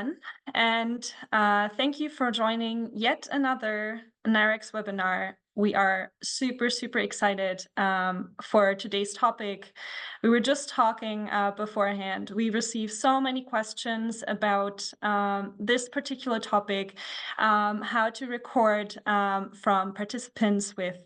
everyone, and thank you for joining yet another NIRx webinar. We are super excited for today's topic. We were just talking beforehand. We received so many questions about this particular topic, how to record from participants with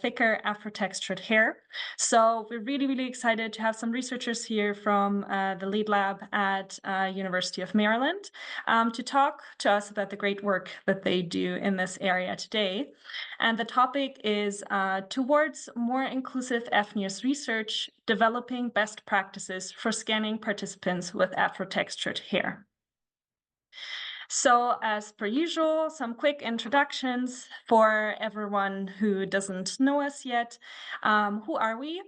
thicker Afro-textured hair. So we're really excited to have some researchers here from the lead lab at University of Maryland to talk to us about the great work that they do in this area today. And the topic is towards more inclusive fNIRS research, developing best practices for scanning participants with Afro-textured hair. So as per usual, some quick introductions for everyone who doesn't know us yet. Who are we?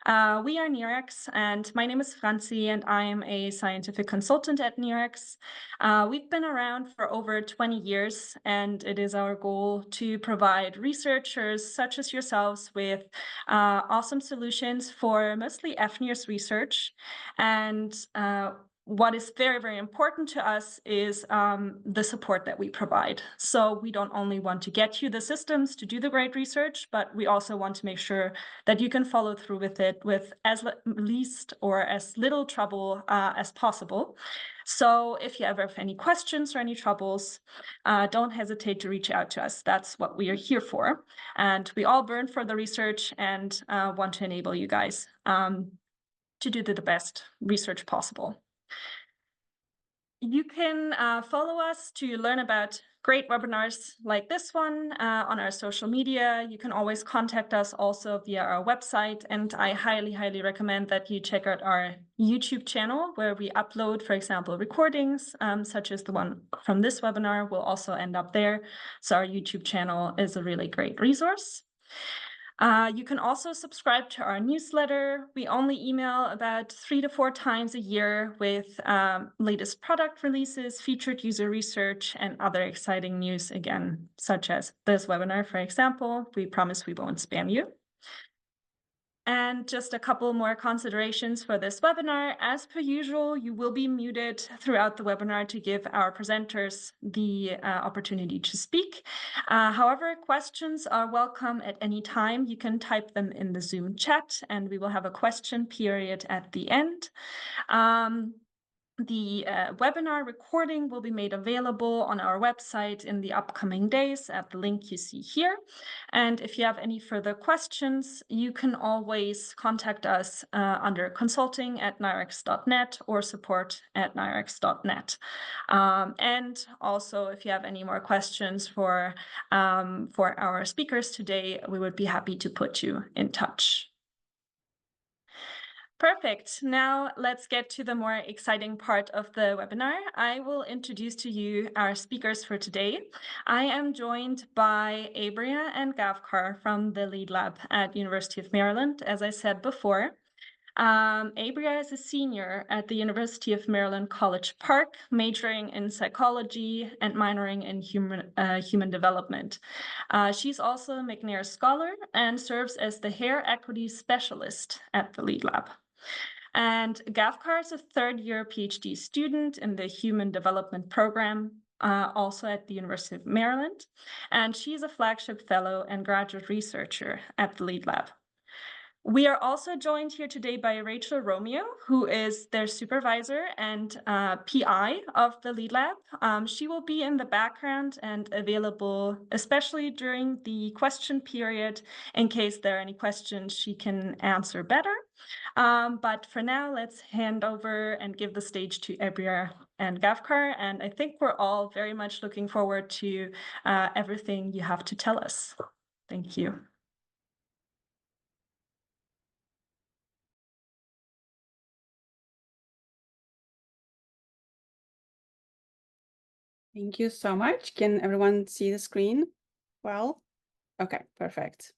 We are NIRx, and my name is Franzi, and I am a scientific consultant at NIRx. We've been around for over 20 years, and it is our goal to provide researchers such as yourselves with awesome solutions for mostly fNIRS research. And what is very important to us is the support that we provide. So we don't only want to get you the systems to do the great research, but we also want to make sure that you can follow through with it with as least or as little trouble as possible. So if you ever have any questions or any troubles, don't hesitate to reach out to us. That's what we are here for. And we all burn for the research and want to enable you guys to do the best research possible. You can follow us to learn about great webinars like this one on our social media. You can always contact us also via our website, and I highly recommend that you check out our YouTube channel where we upload, for example, recordings such as the one from this webinar will also end up there. So our YouTube channel is a really great resource. You can also subscribe to our newsletter. We only email about 3 to 4 times a year with latest product releases, featured user research, and other exciting news, again, such as this webinar, for example. We promise we won't spam you. And just a couple more considerations for this webinar. As per usual, you will be muted throughout the webinar to give our presenters the opportunity to speak. However, questions are welcome at any time. You can type them in the Zoom chat, and we will have a question period at the end. The webinar recording will be made available on our website in the upcoming days at the link you see here. And if you have any further questions, you can always contact us under consulting@nirx.net or support@nirx.net. And also, if you have any more questions for our speakers today, we would be happy to put you in touch. Perfect. Now let's get to the more exciting part of the webinar. I will introduce to you our speakers for today. I am joined by Abria and Gavkhar from the lead lab at University of Maryland, as I said before. Abria is a senior at the University of Maryland College Park, majoring in psychology and minoring in human development. She's also a McNair Scholar and serves as the hair equity specialist at the lead lab. And Gavkhar is a third-year PhD student in the Human Development Program, also at the University of Maryland. And she's a flagship fellow and graduate researcher at the lead lab. We are also joined here today by Rachel Romeo, who is their supervisor and PI of the lead lab. She will be in the background and available, especially during the question period, in case there are any questions she can answer better. But for now, let's hand over and give the stage to Abria and Gavkhar. And I think we're all very much looking forward to everything you have to tell us. Thank you. Thank you so much. Can everyone see the screen well? Okay, perfect.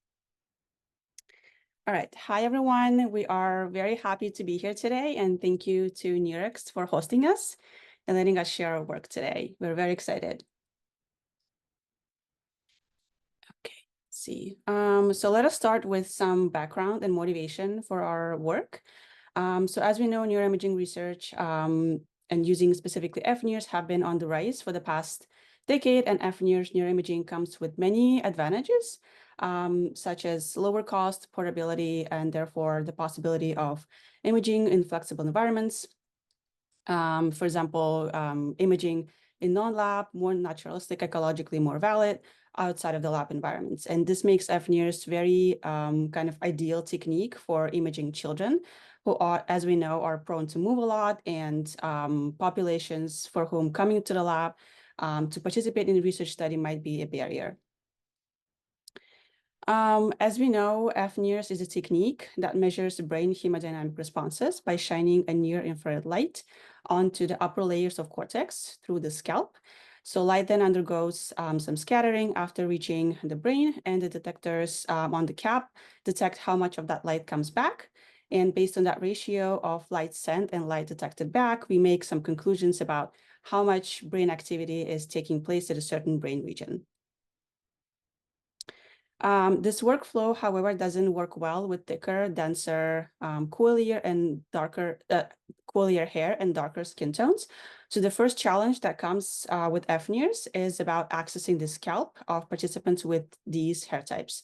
All right. Hi, everyone. We are very happy to be here today, and thank you to NIRx for hosting us and letting us share our work today. We're very excited. Okay, let's see. So let us start with some background and motivation for our work. So as we know, neuroimaging research and using specifically fNIRS have been on the rise for the past decade, and fNIRS neuroimaging comes with many advantages, such as lower cost, portability, and therefore the possibility of imaging in flexible environments. For example, imaging in non-lab, more naturalistic, ecologically more valid outside of the lab environments. And this makes fNIRS very kind of ideal technique for imaging children who are, as we know, are prone to move a lot, and populations for whom coming to the lab to participate in a research study might be a barrier. As we know, fNIRS is a technique that measures brain hemodynamic responses by shining a near-infrared light onto the upper layers of cortex through the scalp. So light then undergoes some scattering after reaching the brain, and the detectors on the cap detect how much of that light comes back. And based on that ratio of light sent and light detected back, we make some conclusions about how much brain activity is taking place at a certain brain region. This workflow, however, doesn't work well with thicker, denser, coilier hair and darker skin tones. So the first challenge that comes with fNIRS is about accessing the scalp of participants with these hair types.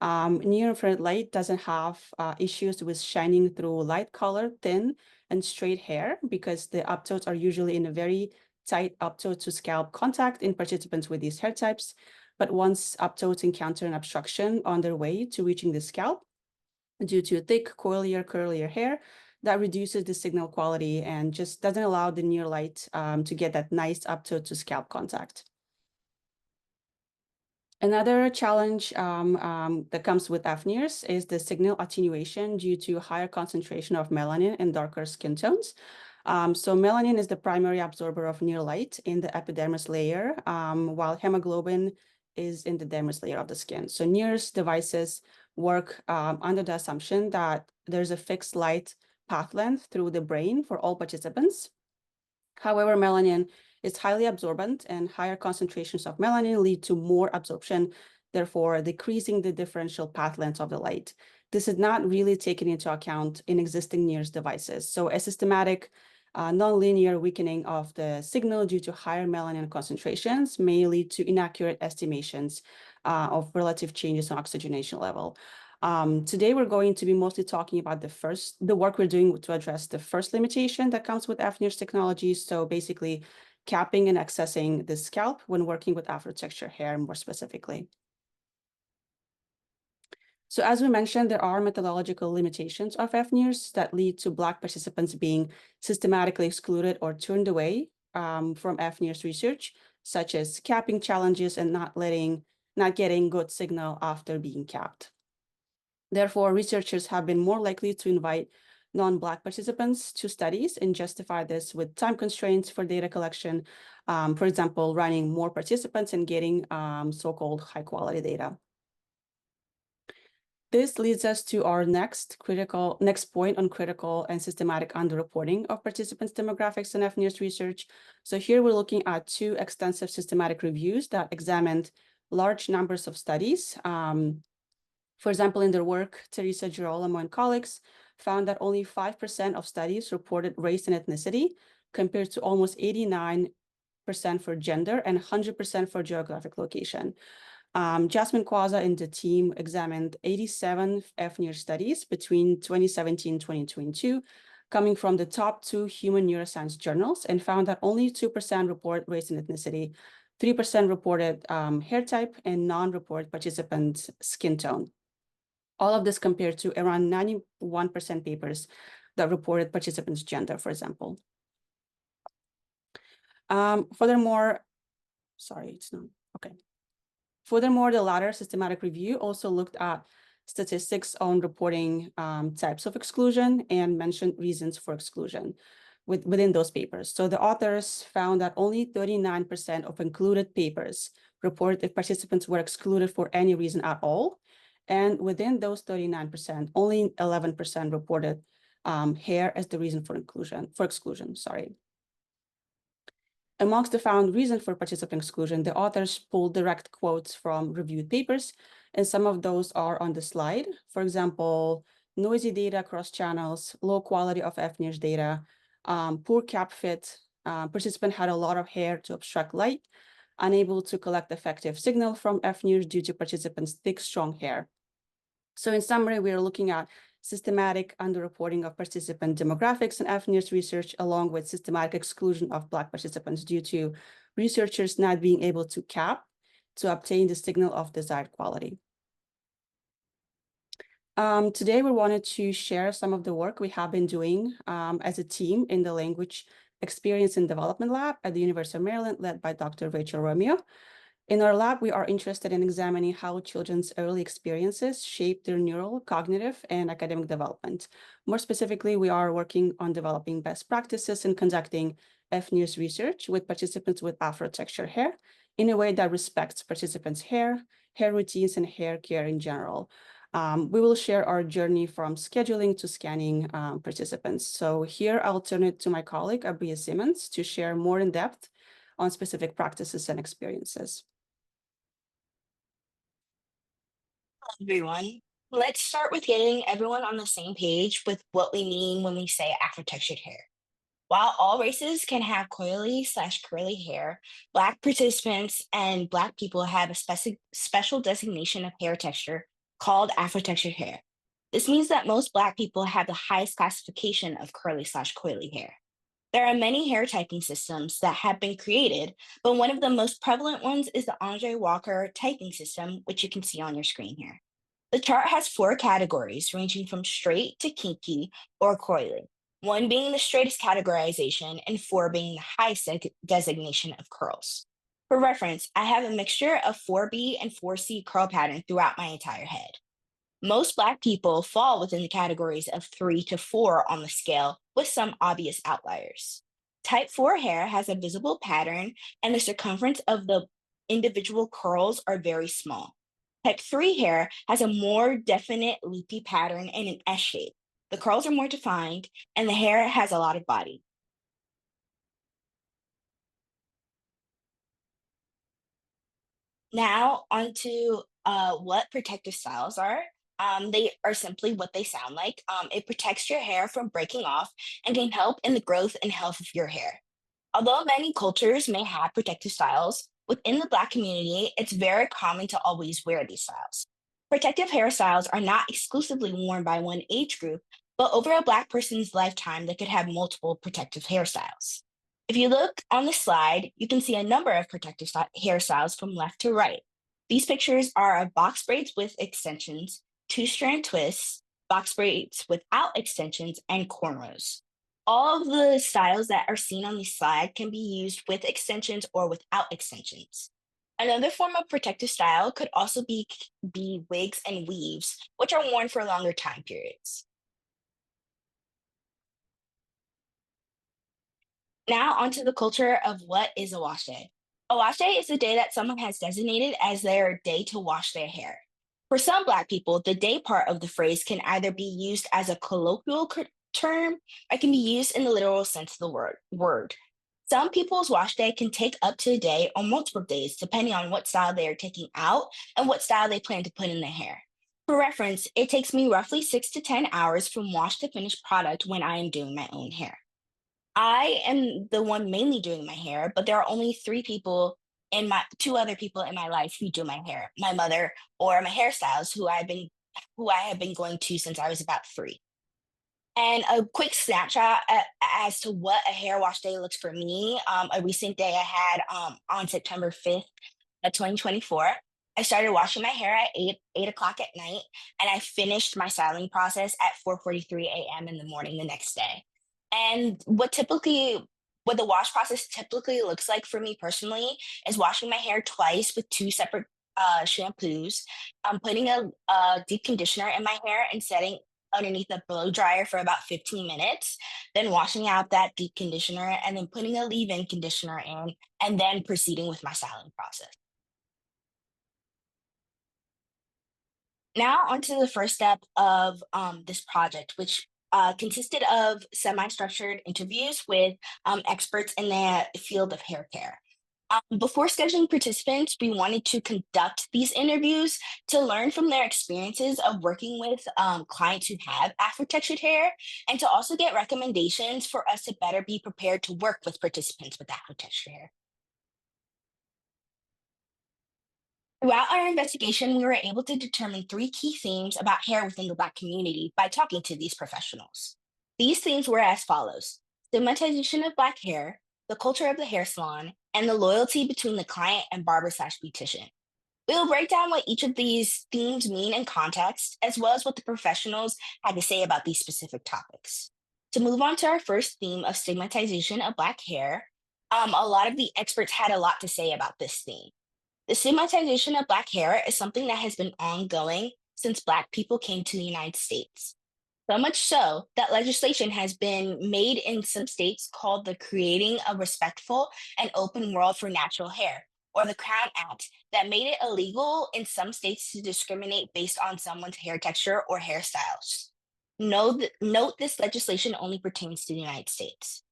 Near-infrared light doesn't have issues with shining through light-colored, thin, and straight hair, because the uptones are usually in a very tight uptone to scalp contact in participants with these hair types. But once uptones encounter an obstruction on their way to reaching the scalp due to thick, coilier, curlier hair, that reduces the signal quality and just doesn't allow the near light to get that nice uptone to scalp contact. Another challenge that comes with fNIRS is the signal attenuation due to higher concentration of melanin and darker skin tones. So melanin is the primary absorber of near light in the epidermis layer, while hemoglobin is in the dermis layer of the skin. So NIRS devices work under the assumption that there's a fixed light path length through the brain for all participants. However, melanin is highly absorbent, and higher concentrations of melanin lead to more absorption, therefore decreasing the differential path length of the light. This is not really taken into account in existing NIRS devices. So a systematic nonlinear weakening of the signal due to higher melanin concentrations may lead to inaccurate estimations of relative changes in oxygenation level. Today, we're going to be mostly talking about the work we're doing to address the first limitation that comes with fNIRS technology. So basically, capping and accessing the scalp when working with Afro-textured hair more specifically. So as we mentioned, there are methodological limitations of fNIRS that lead to Black participants being systematically excluded or turned away from fNIRS research, such as capping challenges and not getting good signal after being capped. Therefore, researchers have been more likely to invite non-Black participants to studies and justify this with time constraints for data collection, for example, running more participants and getting so-called high-quality data. This leads us to our next point on critical and systematic underreporting of participants' demographics in fNIRS research. So here we're looking at two extensive systematic reviews that examined large numbers of studies. For example, in their work, Teresa Girolamo and colleagues found that only 5% of studies reported race and ethnicity, compared to almost 89% for gender and 100% for geographic location. Jasmine Kwaza and the team examined 87 fNIRS studies between 2017 and 2022, coming from the top 2 human neuroscience journals, and found that only 2% report race and ethnicity, 3% reported hair type, and non-report participant skin tone. All of this compared to around 91% papers that reported participants' gender, for example. Furthermore, the latter systematic review also looked at statistics on reporting types of exclusion and mentioned reasons for exclusion within those papers. So the authors found that only 39% of included papers report if participants were excluded for any reason at all. And within those 39%, only 11% reported hair as the reason for exclusion. Amongst the found reason for participant exclusion, the authors pulled direct quotes from reviewed papers, and some of those are on the slide. For example, noisy data across channels, low quality of fNIRS data, poor cap fit, Participant had a lot of hair to obstruct light, unable to collect effective signal from fNIRs due to participants' thick, strong hair. So in summary, we are looking at systematic underreporting of participant demographics in fNIRS research, along with systematic exclusion of Black participants due to researchers not being able to obtain the signal of desired quality. Today, we wanted to share some of the work we have been doing as a team in the Language Experience and Development Lab at the University of Maryland, led by Dr. Rachel Romeo. In our lab, we are interested in examining how children's early experiences shape their neural, cognitive, and academic development. More specifically, we are working on developing best practices and conducting fNIRS research with participants with Afro-textured hair in a way that respects participants' hair routines, and hair care in general. We will share our journey from scheduling to scanning participants. So here, I'll turn it to my colleague, Abria Simmons, to share more in depth on specific practices and experiences. Everyone. Let's start with getting everyone on the same page with what we mean when we say Afro-textured hair. While all races can have coily/curly hair, Black participants and Black people have a special designation of hair texture called Afro-textured hair. This means that most Black people have the highest classification of curly/coily hair. There are many hair typing systems that have been created, but one of the most prevalent ones is the Andre Walker typing system, which you can see on your screen here. The chart has 4 categories ranging from straight to kinky or coily, 1 being the straightest categorization and 4 being the highest designation of curls. For reference, I have a mixture of 4B and 4C curl pattern throughout my entire head. Most Black people fall within the categories of 3 to 4 on the scale, with some obvious outliers. Type 4 hair has a visible pattern, and the circumference of the individual curls are very small. Type 3 hair has a more definite loopy pattern and an S shape. The curls are more defined, and the hair has a lot of body. Now, onto what protective styles are. They are simply what they sound like. It protects your hair from breaking off and can help in the growth and health of your hair. Although many cultures may have protective styles, within the Black community, it's very common to always wear these styles. Protective hairstyles are not exclusively worn by one age group, but over a Black person's lifetime, they could have multiple protective hairstyles. If you look on the slide, you can see a number of protective hairstyles from left to right. These pictures are of box braids with extensions, 2-strand twists, box braids without extensions, and cornrows. All of the styles that are seen on this slide can be used with extensions or without extensions. Another form of protective style could also be wigs and weaves, which are worn for longer time periods. Now onto the culture of what is a wash day. A wash day is the day that someone has designated as their day to wash their hair. For some Black people, the day part of the phrase can either be used as a colloquial term or can be used in the literal sense of the word. Some people's wash day can take up to a day or multiple days, depending on what style they are taking out and what style they plan to put in their hair. For reference, it takes me roughly 6 to 10 hours from wash to finished product when I am doing my own hair. I am the one mainly doing my hair, but there are only 2 other people in my life who do my hair, my mother or my hairstyles who I have been going to since I was about 3. And a quick snapshot as to what a hair wash day looks for me. A recent day I had on September 5th of 2024. I started washing my hair at 8 o'clock at night, and I finished my styling process at 4:43 a.m. in the morning the next day. And what the wash process typically looks like for me personally is washing my hair twice with 2 separate shampoos. Putting a deep conditioner in my hair and setting underneath a blow dryer for about 15 minutes, then washing out that deep conditioner and then putting a leave-in conditioner in, and then proceeding with my styling process. Now onto the first step of this project, which consisted of semi-structured interviews with experts in the field of hair care. Before scheduling participants, we wanted to conduct these interviews to learn from their experiences of working with clients who have Afro-textured hair, and to also get recommendations for us to better be prepared to work with participants with Afro-textured hair. Throughout our investigation, we were able to determine three key themes about hair within the Black community by talking to these professionals. These themes were as follows: stigmatization of Black hair, the culture of the hair salon, and the loyalty between the client and barber/beautician. We will break down what each of these themes mean in context, as well as what the professionals had to say about these specific topics. To move on to our first theme of stigmatization of Black hair, a lot of the experts had a lot to say about this theme. The stigmatization of Black hair is something that has been ongoing since Black people came to the United States. So much so that legislation has been made in some states called the Creating a Respectful and Open World for Natural Hair, or the Crown Act, that made it illegal in some states to discriminate based on someone's hair texture or hairstyles. Note this legislation only pertains to the United States.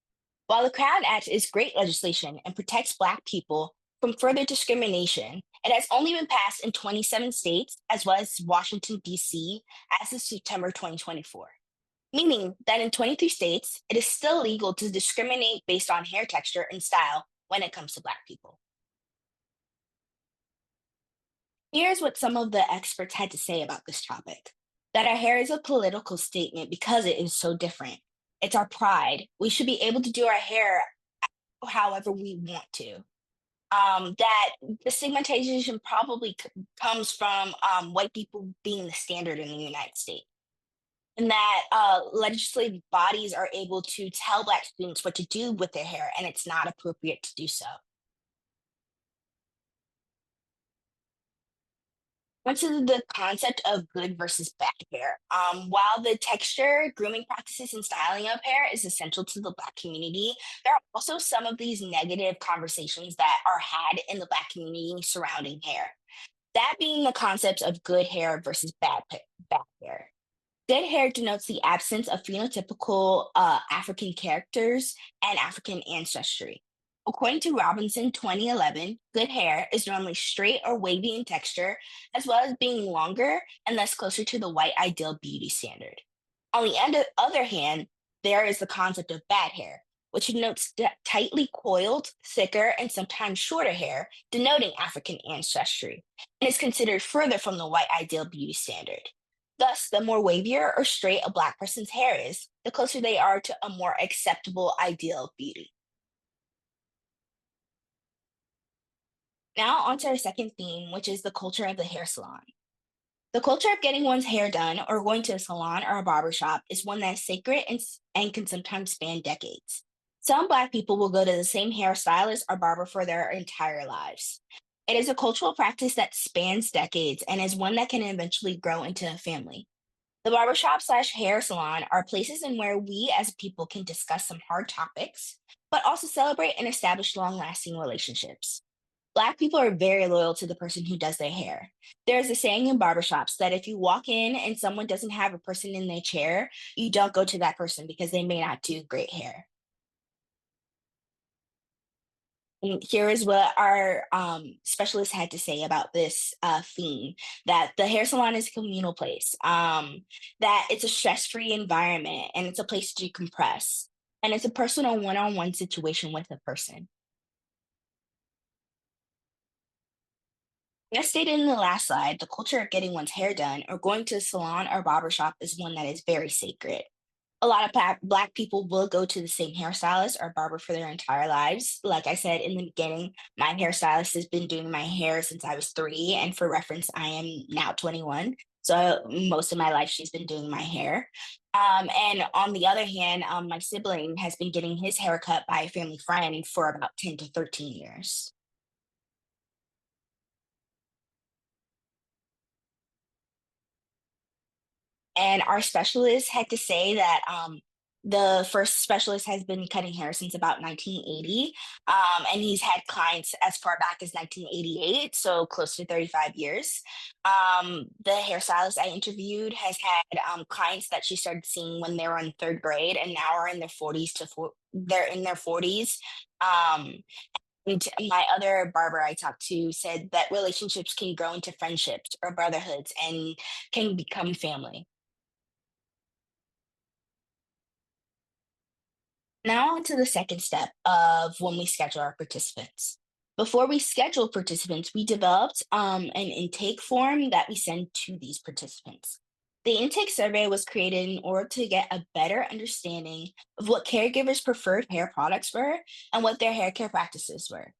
While the Crown Act is great legislation and protects Black people from further discrimination, it has only been passed in 27 states, as well as Washington, D.C., as of September 2024, meaning that in 23 states, it is still legal to discriminate based on hair texture and style when it comes to Black people. Here's what some of the experts had to say about this topic: that our hair is a political statement because it is so different. It's our pride. We should be able to do our hair however we want to. That the stigmatization probably comes from white people being the standard in the United States, and that legislative bodies are able to tell Black students what to do with their hair, and it's not appropriate to do so. Onto the concept of good versus bad hair. While the texture, grooming practices, and styling of hair is essential to the Black community, there are also some of these negative conversations that are had in the Black community surrounding hair. That being the concepts of good hair versus bad hair. Good hair denotes the absence of phenotypical African characters and African ancestry. According to Robinson 2011, good hair is normally straight or wavy in texture, as well as being longer and thus closer to the white ideal beauty standard. On the other hand, there is the concept of bad hair, which denotes tightly coiled, thicker, and sometimes shorter hair, denoting African ancestry, and is considered further from the white ideal beauty standard. Thus, the more wavier or straight a Black person's hair is, the closer they are to a more acceptable ideal beauty. Now, on to our second theme, which is the culture of the hair salon. The culture of getting one's hair done or going to a salon or a barbershop is one that is sacred and can sometimes span decades. Some Black people will go to the same hairstylist or barber for their entire lives. It is a cultural practice that spans decades and is one that can eventually grow into a family. The barbershop/hair salon are places in where we as a people can discuss some hard topics, but also celebrate and establish long-lasting relationships. Black people are very loyal to the person who does their hair. There's a saying in barbershops that if you walk in and someone doesn't have a person in their chair, you don't go to that person because they may not do great hair. And here is what our specialist had to say about this theme: that the hair salon is a communal place, that it's a stress-free environment, and it's a place to decompress, and it's a personal one-on-one situation with a person. As stated in the last slide, the culture of getting one's hair done or going to a salon or barbershop is one that is very sacred. A lot of Black people will go to the same hairstylist or barber for their entire lives. Like I said in the beginning, my hairstylist has been doing my hair since I was 3, and for reference, I am now 21. So most of my life, she's been doing my hair. And on the other hand, my sibling has been getting his hair cut by a family friend for about 10 to 13 years. And our specialist had to say that the first specialist has been cutting hair since about 1980, and he's had clients as far back as 1988, so close to 35 years. The hairstylist I interviewed has had clients that she started seeing when they were in 3rd grade, and now are in their 40s they're in their 40s. Um, And my other barber I talked to said that relationships can grow into friendships or brotherhoods and can become family. Now on to the second step of when we schedule our participants. Before we schedule participants, we developed an intake form that we send to these participants. The intake survey was created in order to get a better understanding of what caregivers' preferred hair products were and what their hair care practices were.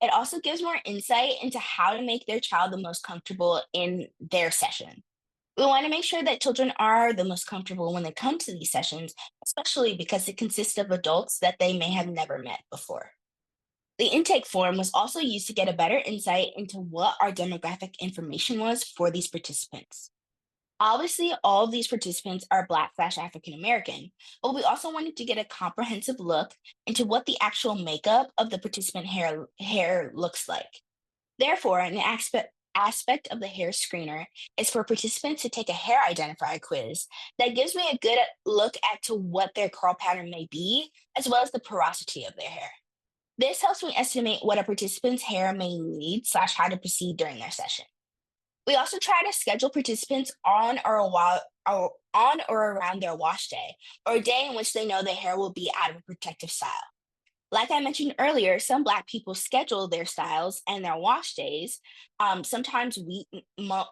It also gives more insight into how to make their child the most comfortable in their session. We want to make sure that children are the most comfortable when they come to these sessions, especially because it consists of adults that they may have never met before. The intake form was also used to get a better insight into what our demographic information was for these participants. Obviously, all of these participants are Black/African American, but we also wanted to get a comprehensive look into what the actual makeup of the participant hair looks like. Therefore, an aspect of the hair screener is for participants to take a hair identifier quiz that gives me a good look at to what their curl pattern may be, as well as the porosity of their hair. This helps me estimate what a participant's hair may need / how to proceed during their session. We also try to schedule participants on or around their wash day, or a day in which they know their hair will be out of a protective style. Like I mentioned earlier, some Black people schedule their styles and their wash days, sometimes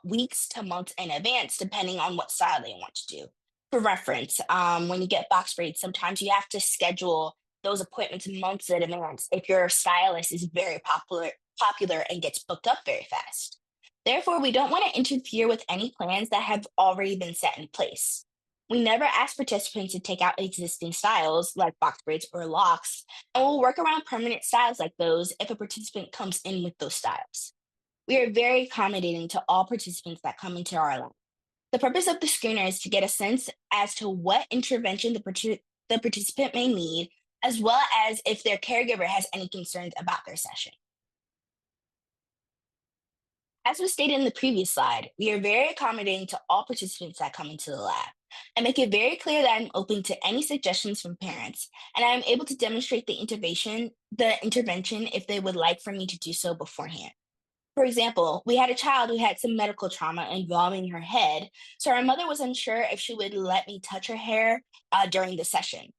weeks to months in advance, depending on what style they want to do. For reference, when you get box braids, sometimes you have to schedule those appointments months in advance if your stylist is very popular and gets booked up very fast. Therefore, we don't want to interfere with any plans that have already been set in place. We never ask participants to take out existing styles like box braids or locks, and we'll work around permanent styles like those if a participant comes in with those styles. We are very accommodating to all participants that come into our lab. The purpose of the screener is to get a sense as to what intervention the participant may need, as well as if their caregiver has any concerns about their session. As was stated in the previous slide, we are very accommodating to all participants that come into the lab. I make it very clear that I'm open to any suggestions from parents, and I am able to demonstrate the intervention if they would like for me to do so beforehand. For example, we had a child who had some medical trauma involving her head, so our mother was unsure if she would let me touch her hair during the session.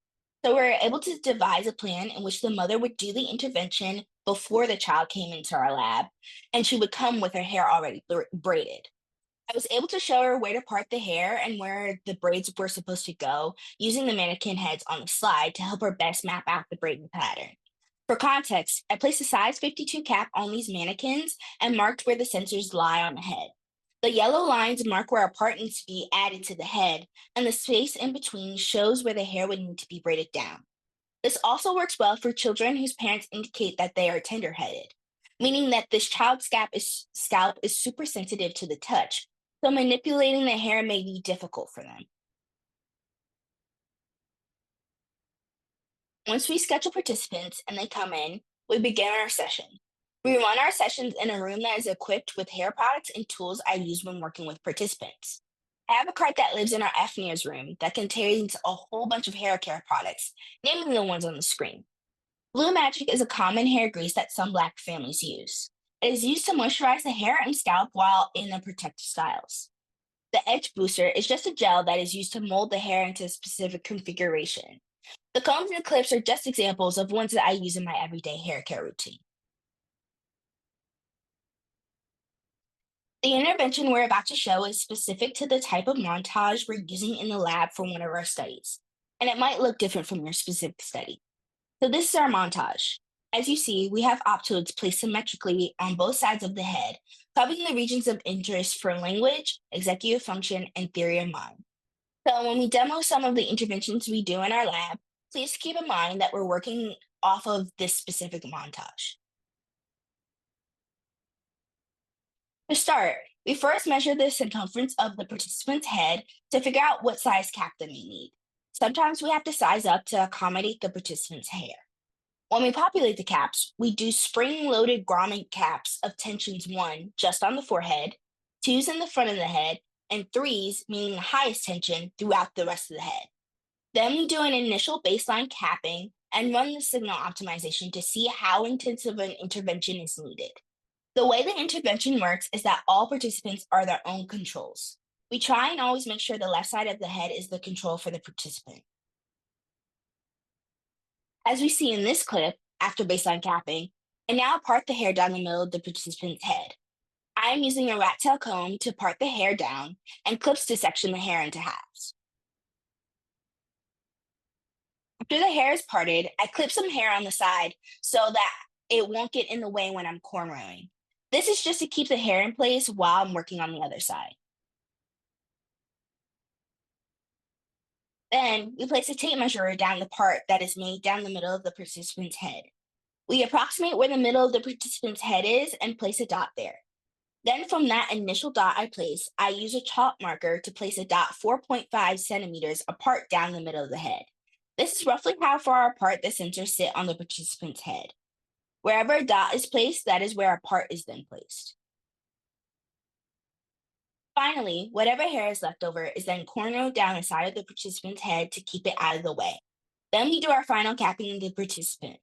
So we were able to devise a plan in which the mother would do the intervention before the child came into our lab, and she would come with her hair already braided. I was able to show her where to part the hair and where the braids were supposed to go using the mannequin heads on the slide to help her best map out the braiding pattern. For context, I placed a size 52 cap on these mannequins and marked where the sensors lie on the head. The yellow lines mark where a part needs to be added to the head, and the space in between shows where the hair would need to be braided down. This also works well for children whose parents indicate that they are tender-headed, meaning that this child's scalp is super sensitive to the touch, so manipulating the hair may be difficult for them. Once we schedule participants and they come in, we begin our session. We run our sessions in a room that is equipped with hair products and tools I use when working with participants. I have a cart that lives in our fNIRS room that contains a whole bunch of hair care products, namely the ones on the screen. Blue Magic is a common hair grease that some Black families use. It is used to moisturize the hair and scalp while in the protective styles. The Edge Booster is just a gel that is used to mold the hair into a specific configuration. The combs and clips are just examples of ones that I use in my everyday hair care routine. The intervention we're about to show is specific to the type of montage we're using in the lab for one of our studies, and it might look different from your specific study. So this is our montage. As you see, we have optoids placed symmetrically on both sides of the head, covering the regions of interest for language, executive function, and theory of mind. So when we demo some of the interventions we do in our lab, please keep in mind that we're working off of this specific montage. To start, we first measure the circumference of the participant's head to figure out what size cap they may need. Sometimes we have to size up to accommodate the participant's hair. When we populate the caps, we do spring-loaded grommet caps of tensions 1 just on the forehead, 2s in the front of the head, and 3s, meaning the highest tension, throughout the rest of the head. Then we do an initial baseline capping and run the signal optimization to see how intensive an intervention is needed. The way the intervention works is that all participants are their own controls. We try and always make sure the left side of the head is the control for the participant. As we see in this clip, after baseline capping, I now part the hair down the middle of the participant's head. I am using a rat tail comb to part the hair down and clips to section the hair into halves. After the hair is parted, I clip some hair on the side so that it won't get in the way when I'm cornrowing. This is just to keep the hair in place while I'm working on the other side. Then we place a tape measure down the part that is made down the middle of the participant's head. We approximate where the middle of the participant's head is and place a dot there. Then from that initial dot I place, I use a chalk marker to place a dot 4.5 centimeters apart down the middle of the head. This is roughly how far apart the sensors sit on the participant's head. Wherever a dot is placed, that is where a part is then placed. Finally, whatever hair is left over is then cornrowed down the side of the participant's head to keep it out of the way. Then we do our final capping of the participant.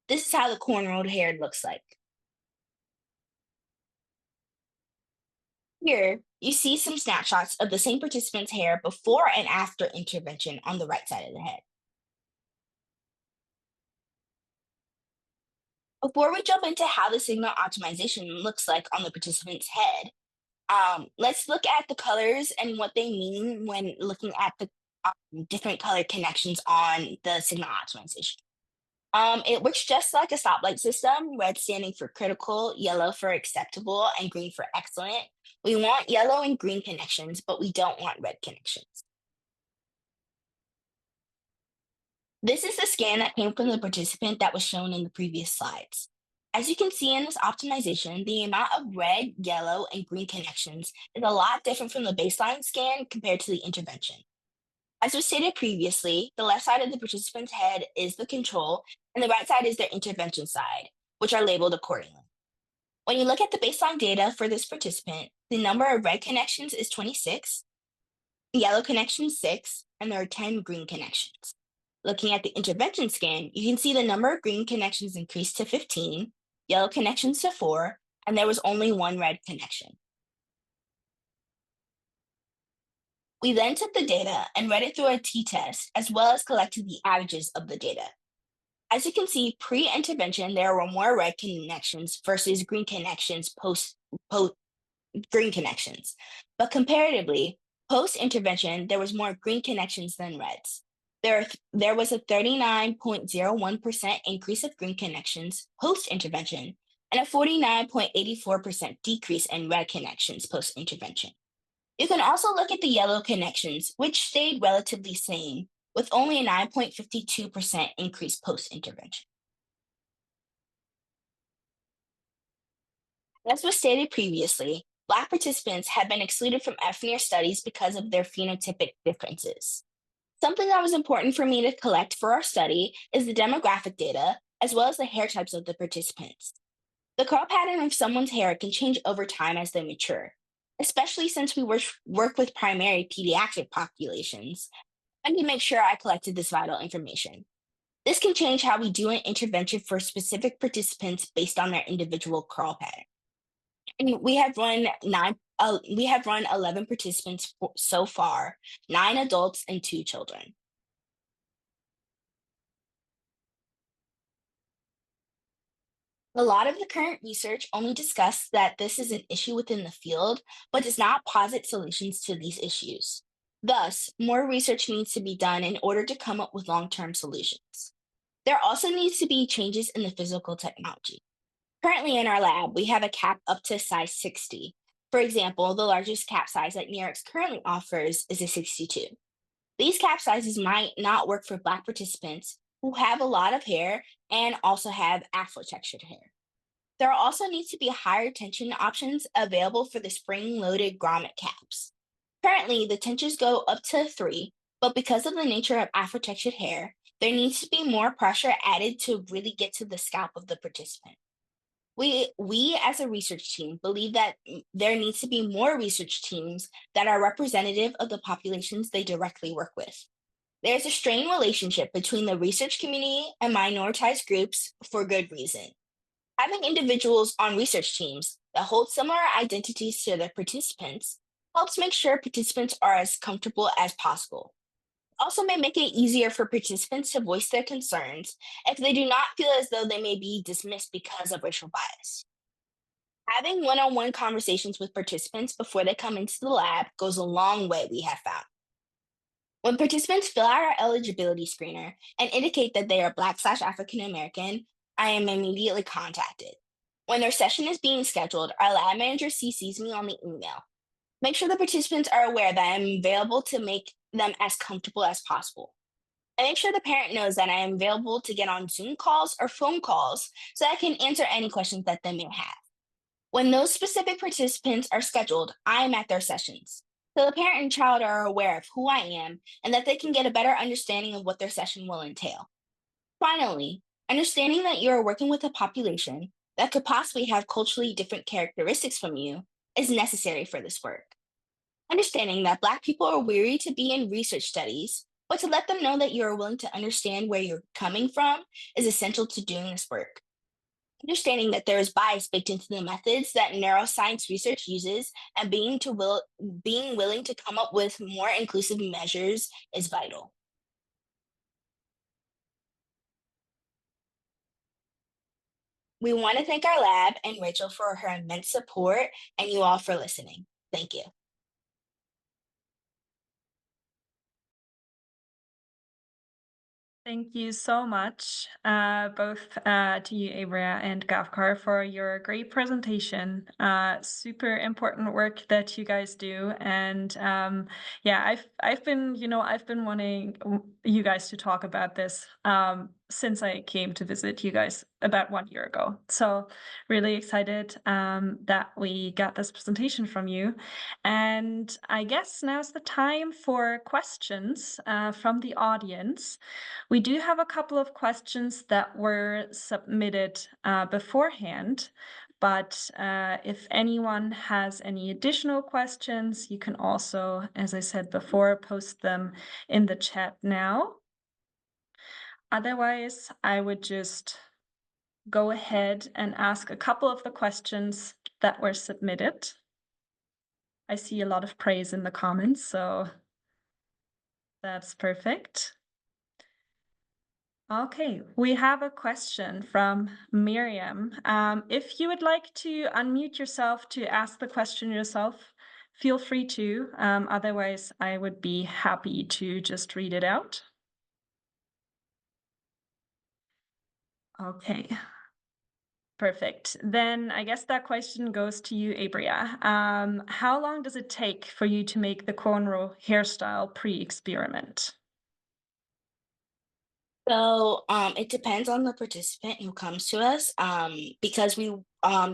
This is how the cornrowed hair looks like. Here, you see some snapshots of the same participant's hair before and after intervention on the right side of the head. Before we jump into how the signal optimization looks like on the participant's head, let's look at the colors and what they mean when looking at the different color connections on the signal optimization. It works just like a stoplight system, red standing for critical, yellow for acceptable, and green for excellent. We want yellow and green connections, but we don't want red connections. This is the scan that came from the participant that was shown in the previous slides. As you can see in this optimization, the amount of red, yellow, and green connections is a lot different from the baseline scan compared to the intervention. As was stated previously, the left side of the participant's head is the control, and the right side is their intervention side, which are labeled accordingly. When you look at the baseline data for this participant, the number of red connections is 26, yellow connections 6, and there are 10 green connections. Looking at the intervention scan, you can see the number of green connections increased to 15, yellow connections to 4, and there was only 1 red connection. We then took the data and read it through a t-test, as well as collected the averages of the data. As you can see, pre-intervention, there were more red connections versus green connections green connections. But comparatively, post-intervention, there was more green connections than reds. There was a 39.01% increase of green connections post-intervention and a 49.84% decrease in red connections post-intervention. You can also look at the yellow connections, which stayed relatively same, with only a 9.52% increase post-intervention. As was stated previously, Black participants have been excluded from fNIRS studies because of their phenotypic differences. Something that was important for me to collect for our study is the demographic data, as well as the hair types of the participants. The curl pattern of someone's hair can change over time as they mature, especially since we work with primary pediatric populations. I need to make sure I collected this vital information. This can change how we do an intervention for specific participants based on their individual curl pattern. And we have run 11 participants so far, 9 adults and 2 children. A lot of the current research only discusses that this is an issue within the field, but does not posit solutions to these issues. Thus, more research needs to be done in order to come up with long-term solutions. There also needs to be changes in the physical technology. Currently in our lab, we have a cap up to size 60. For example, the largest cap size that NIRx currently offers is a 62. These cap sizes might not work for Black participants who have a lot of hair and also have Afro-textured hair. There also needs to be higher tension options available for the spring-loaded grommet caps. Currently, the tensions go up to 3, but because of the nature of Afro-textured hair, there needs to be more pressure added to really get to the scalp of the participant. We as a research team believe that there needs to be more research teams that are representative of the populations they directly work with. There's a strained relationship between the research community and minoritized groups for good reason. Having individuals on research teams that hold similar identities to their participants helps make sure participants are as comfortable as possible. Also may make it easier for participants to voice their concerns if they do not feel as though they may be dismissed because of racial bias. Having one-on-one conversations with participants before they come into the lab goes a long way, we have found. When participants fill out our eligibility screener and indicate that they are Black/African American, I am immediately contacted. When their session is being scheduled, our lab manager CCs me on the email. Make sure the participants are aware that I am available to make them as comfortable as possible. And make sure the parent knows that I am available to get on Zoom calls or phone calls so I can answer any questions that they may have. When those specific participants are scheduled, I am at their sessions. So the parent and child are aware of who I am and that they can get a better understanding of what their session will entail. Finally, understanding that you are working with a population that could possibly have culturally different characteristics from you is necessary for this work. Understanding that Black people are weary to be in research studies, but to let them know that you are willing to understand where you're coming from is essential to doing this work. Understanding that there is bias baked into the methods that neuroscience research uses and being willing to come up with more inclusive measures is vital. We want to thank our lab and Rachel for her immense support and you all for listening. Thank you. Thank you so much, both to you, Abria and Gavkhar, for your great presentation. Super important work that you guys do, and yeah, I've been wanting you guys to talk about this since I came to visit you guys about 1 year ago. So really excited that we got this presentation from you, and I guess now's the time for questions from the audience. We do have a couple of questions that were submitted beforehand, but if anyone has any additional questions, you can also, as I said before, post them in the chat now. Otherwise, I would just go ahead and ask a couple of the questions that were submitted. I see a lot of praise in the comments, so that's perfect. Okay, we have a question from Miriam. If you would like to unmute yourself to ask the question yourself, feel free to. Otherwise, I would be happy to just read it out. Okay, perfect. Then I guess that question goes to you, Abria. How long does it take for you to make the cornrow hairstyle pre-experiment? So it depends on the participant who comes to us because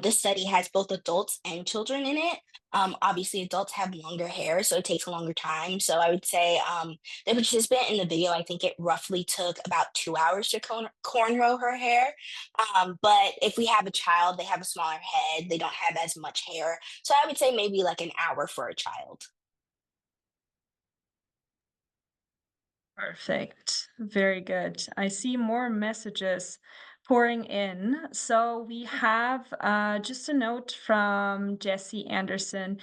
this study has both adults and children in it. Obviously, adults have longer hair, so it takes a longer time. So I would say the participant in the video, I think it roughly took about 2 hours to cornrow her hair. But if we have a child, they have a smaller head, they don't have as much hair. So I would say maybe like an hour for a child. Perfect. Very good. I see more messages pouring in. So we have just a note from Jesse Anderson.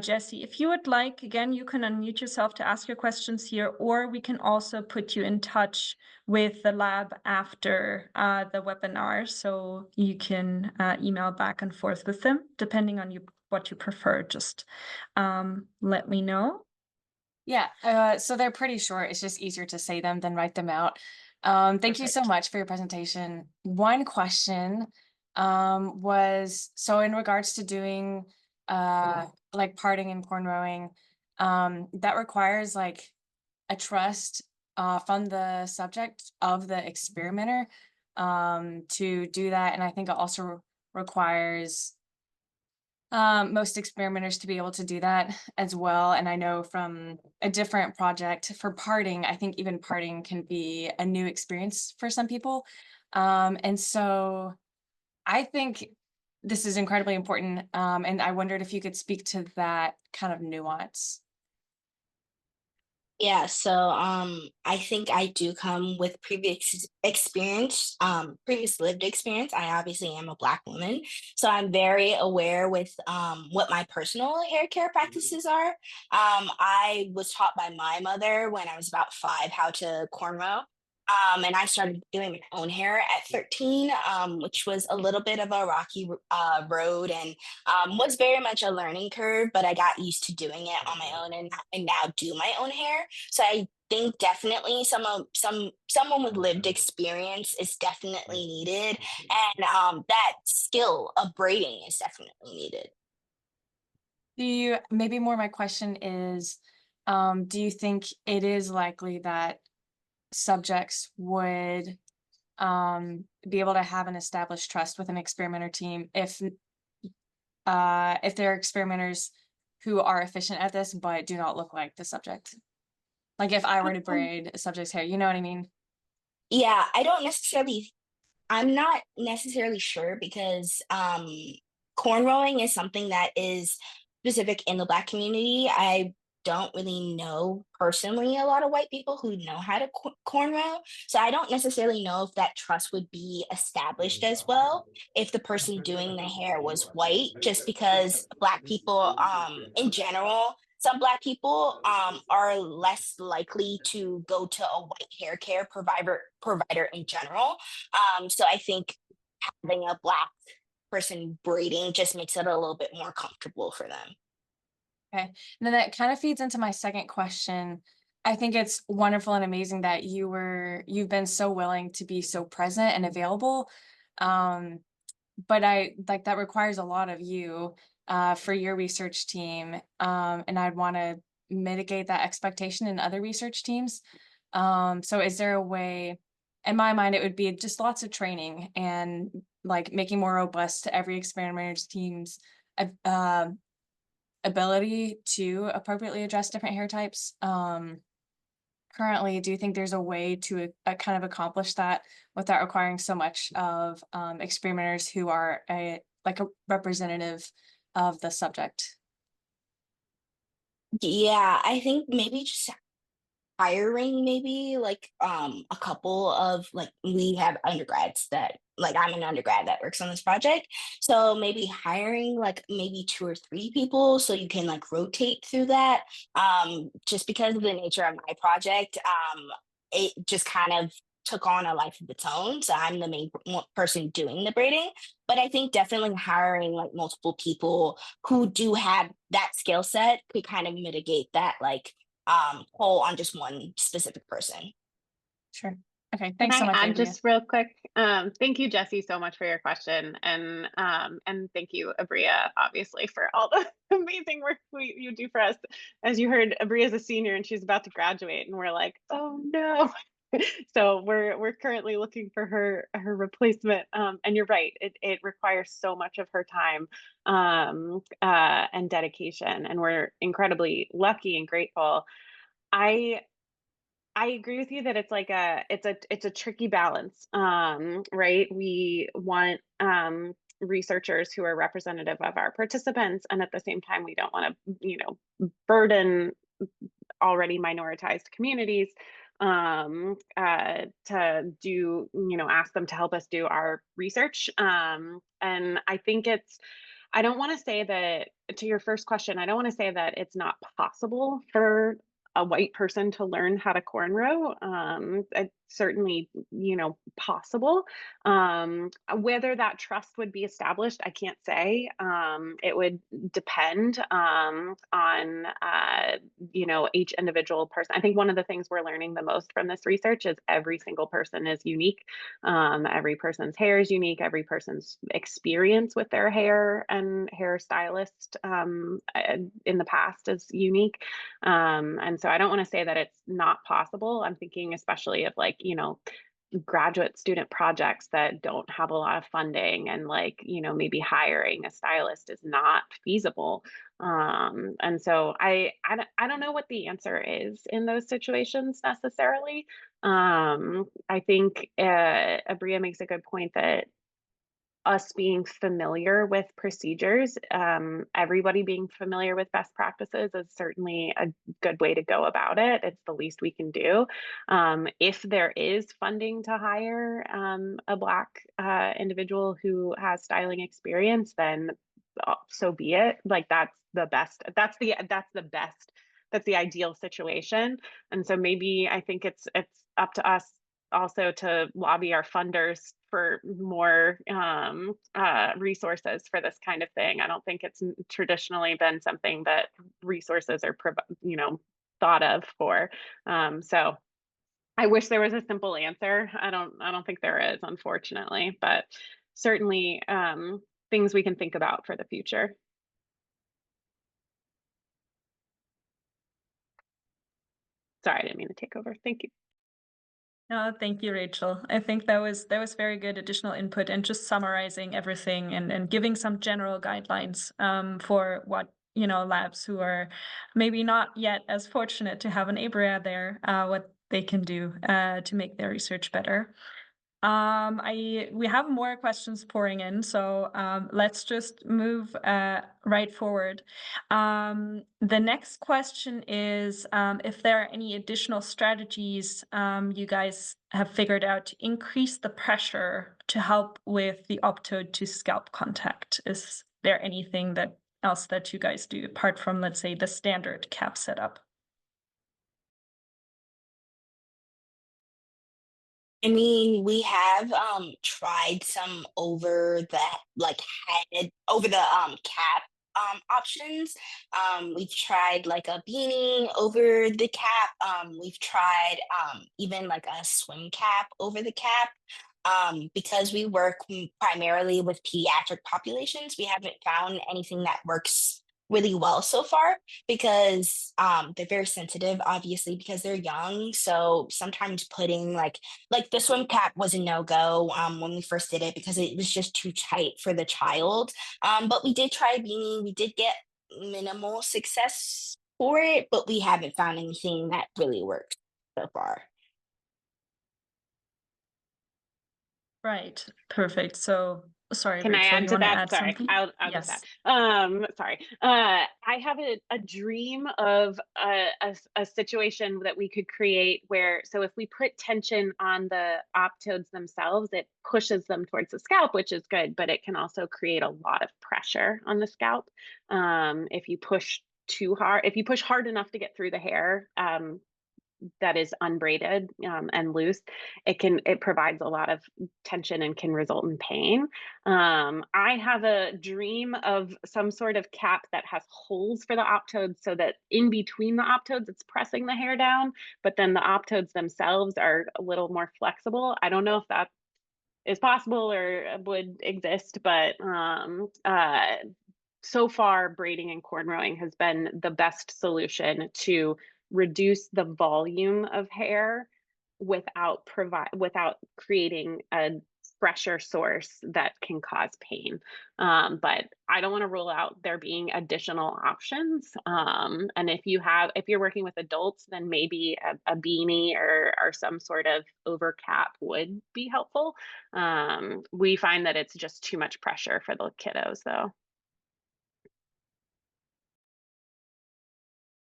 Jesse, if you would like, again, you can unmute yourself to ask your questions here, or we can also put you in touch with the lab after the webinar. So you can email back and forth with them, depending on what you prefer. Just let me know. Yeah, so they're pretty short. It's just easier to say them than write them out. Thank you so Perfect. much for your presentation. One question was, so in regards to doing like parting and cornrowing, that requires like a trust from the subject of the experimenter to do that. And I think it also requires most experimenters to be able to do that as well. And I know from a different project for parting, I think even parting can be a new experience for some people. And so I think this is incredibly important. And I wondered if you could speak to that kind of nuance. Yeah, so I think I do come with previous experience, previous lived experience. I obviously am a Black woman, so I'm very aware with what my personal hair care practices are. I was taught by my mother when I was about 5 how to cornrow. And I started doing my own hair at 13, which was a little bit of a rocky road and was very much a learning curve, but I got used to doing it on my own and now do my own hair. So I think definitely someone with lived experience is definitely needed, and that skill of braiding is definitely needed. Do you, maybe more my question is, do you think it is likely that subjects would be able to have an established trust with an experimenter team if they're experimenters who are efficient at this but do not look like the subject? Like if I were to Um, braid a subject's hair, you know what I mean? yeah, I'm not necessarily sure because cornrowing is something that is specific in the Black community. I don't really know personally a lot of white people who know how to cornrow. So I don't necessarily know if that trust would be established as well if the person doing the hair was white, just because Black people in general, some Black people are less likely to go to a white hair care provider in general. So I think having a Black person braiding just makes it a little bit more comfortable for them. Okay. And then that kind of feeds into my second question. I think it's wonderful and amazing that you've been so willing to be so present and available. Um, but I like that requires a lot of you for your research team. And I'd want to mitigate that expectation in other research teams. So is there a way, in my mind, it would be just lots of training and like making more robust to every experimenter's team's uh, ability to appropriately address different hair types. Currently, do you think there's a way to kind of accomplish that without requiring so much of experimenters who are a representative of the subject? Yeah, I think maybe just hiring maybe like a couple of like we have undergrads that like I'm an undergrad that works on this project. So maybe hiring like maybe 2 or 3 people so you can like rotate through that. Just because of the nature of my project, it just kind of took on a life of its own. So I'm the main person doing the braiding. But I think definitely hiring like multiple people who do have that skill set could kind of mitigate that like pull on just one specific person. Sure. Okay. Can Thanks so I much, add Abria. just real quick? Thank you, Jesse, so much for your question, and thank you, Abria, obviously, for all the amazing work you do for us. As you heard, Abria is a senior and she's about to graduate, and we're like, oh no. So we're currently looking for her replacement. And you're right, it requires so much of her time and dedication, and we're incredibly lucky and grateful. I I agree with you that it's like it's a tricky balance. Right? We want researchers who are representative of our participants, and at the same time we don't want to, burden already minoritized communities to do, ask them to help us do our research. And I think I don't want to say that, to your first question, I don't want to say that it's not possible for a white person to learn how to cornrow. It's certainly, possible. Whether that trust would be established, I can't say. It would depend on, each individual person. I think one of the things we're learning the most from this research is every single person is unique. Every person's hair is unique. Every person's experience with their hair and hairstylist in the past is unique. And so I don't want to say that it's not possible. I'm thinking especially of like, graduate student projects that don't have a lot of funding, and like, maybe hiring a stylist is not feasible. And so I don't know what the answer is in those situations necessarily. I think Abria makes a good point that us being familiar with procedures, everybody being familiar with best practices is certainly a good way to go about it. It's the least we can do. If there is funding to hire a Black individual who has styling experience, then so be it. Like that's the best. That's the best. That's the ideal situation. And so maybe I think it's up to us also to lobby our funders for more resources for this kind of thing. I don't think it's traditionally been something that resources are, thought of for. So I wish there was a simple answer. I don't think there is, unfortunately, but certainly things we can think about for the future. Sorry, I didn't mean to take over. Thank you. No, thank you, Rachel. I think that was very good additional input and just summarizing everything and giving some general guidelines for what, labs who are maybe not yet as fortunate to have an Abria there, what they can do to make their research better. We have more questions pouring in, so let's just move right forward. The next question is if there are any additional strategies you guys have figured out to increase the pressure to help with the optode to scalp contact. Is there anything else that you guys do apart from, let's say, the standard cap setup? I mean, we have tried some over the cap options. We've tried like a beanie over the cap. We've tried even like a swim cap over the cap. Because we work primarily with pediatric populations, we haven't found anything that works really well so far because they're very sensitive, obviously, because they're young. So sometimes putting like the swim cap was a no-go when we first did it because it was just too tight for the child. But we did try a beanie. We did get minimal success for it, but we haven't found anything that really works so far. Right. Perfect. So, sorry, Can I Rachel, add you to want to that? add Sorry, something? I'll just add. Sorry. I have a dream of a situation that we could create where, so if we put tension on the optodes themselves, it pushes them towards the scalp, which is good, but it can also create a lot of pressure on the scalp. If you push too hard, if you push hard enough to get through the hair, that is unbraided and loose, it provides a lot of tension and can result in pain. I have a dream of some sort of cap that has holes for the optodes so that in between the optodes it's pressing the hair down, but then the optodes themselves are a little more flexible. I don't know if that is possible or would exist, but so far braiding and cornrowing has been the best solution to reduce the volume of hair without creating a pressure source that can cause pain. But I don't want to rule out there being additional options. And if you're working with adults, then maybe a beanie or some sort of over cap would be helpful. We find that it's just too much pressure for the kiddos though.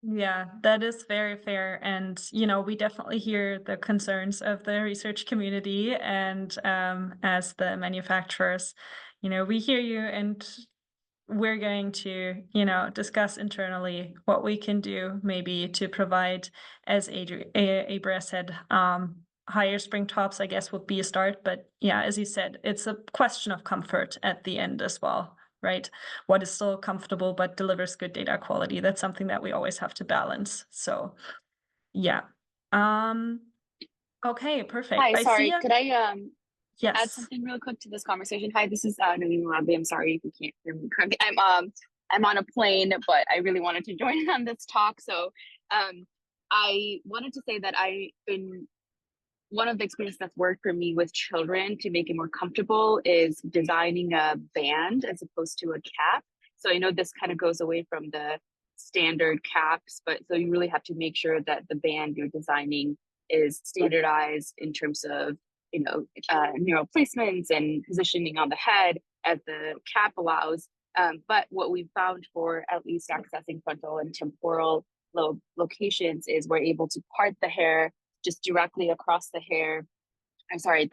Yeah, that is very fair. And, we definitely hear the concerns of the research community and as the manufacturers, we hear you and we're going to, discuss internally what we can do maybe to provide, as Abria said, higher spring tops, I guess, would be a start. But yeah, as you said, it's a question of comfort at the end as well. Right? What is still comfortable but delivers good data quality. That's something that we always have to balance. So yeah. Okay, perfect. Hi, I see sorry, could I add yes. something real quick to this conversation? Hi, this is Naveem. I'm sorry if you can't hear me correctly. I'm on a plane, but I really wanted to join on this talk. So I wanted to say that one of the experiences that's worked for me with children to make it more comfortable is designing a band as opposed to a cap. So I know this kind of goes away from the standard caps, but so you really have to make sure that the band you're designing is standardized in terms of, neural placements and positioning on the head. as the cap allows. But what we found for at least accessing frontal and temporal locations is we're able to part the hair just directly across the hair. I'm sorry,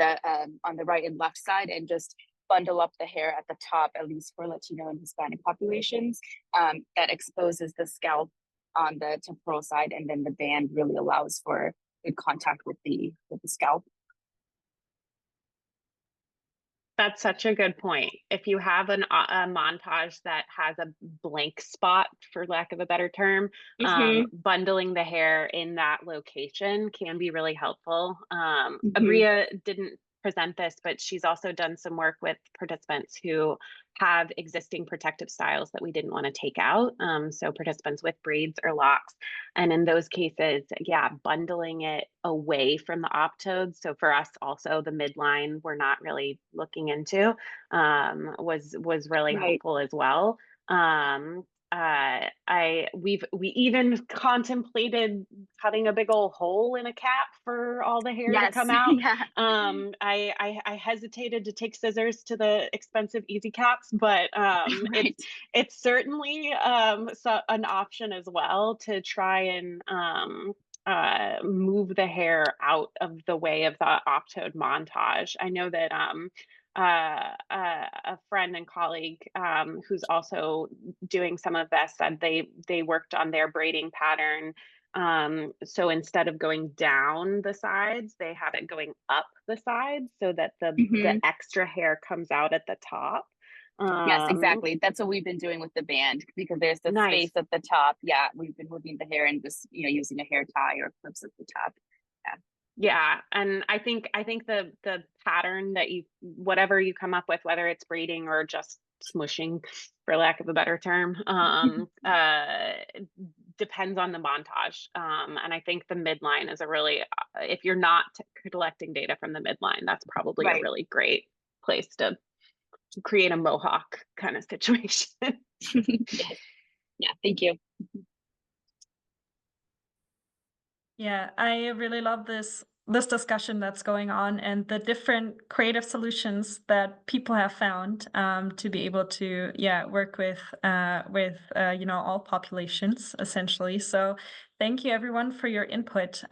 on the right and left side, and just bundle up the hair at the top, at least for Latino and Hispanic populations. That exposes the scalp on the temporal side, and then the band really allows for good contact with the scalp. That's such a good point. If you have a montage that has a blank spot, for lack of a better term, bundling the hair in that location can be really helpful. Abria didn't present this, but she's also done some work with participants who have existing protective styles that we didn't want to take out. So participants with braids or locks. And in those cases, yeah, bundling it away from the optodes. So for us also, the midline we're not really looking into was really helpful as well. We even contemplated cutting a big old hole in a cap for all the hair to come out. I hesitated to take scissors to the expensive easy caps, but it's certainly an option as well to try and move the hair out of the way of the optode montage. I know that a friend and colleague who's also doing some of this said they worked on their braiding pattern. So instead of going down the sides, they have it going up the sides so that the extra hair comes out at the top. Yes, exactly. That's what we've been doing with the band, because there's the space at the top. Yeah, we've been moving the hair and just using a hair tie or clips at the top. Yeah, and I think the pattern that whatever you come up with, whether it's braiding or just smushing, for lack of a better term, depends on the montage. And I think the midline is a really, if you're not collecting data from the midline, that's probably a really great place to create a mohawk kind of situation. Yeah, thank you. Yeah, I really love this discussion that's going on and the different creative solutions that people have found to be able to work with all populations essentially. So thank you everyone for your input.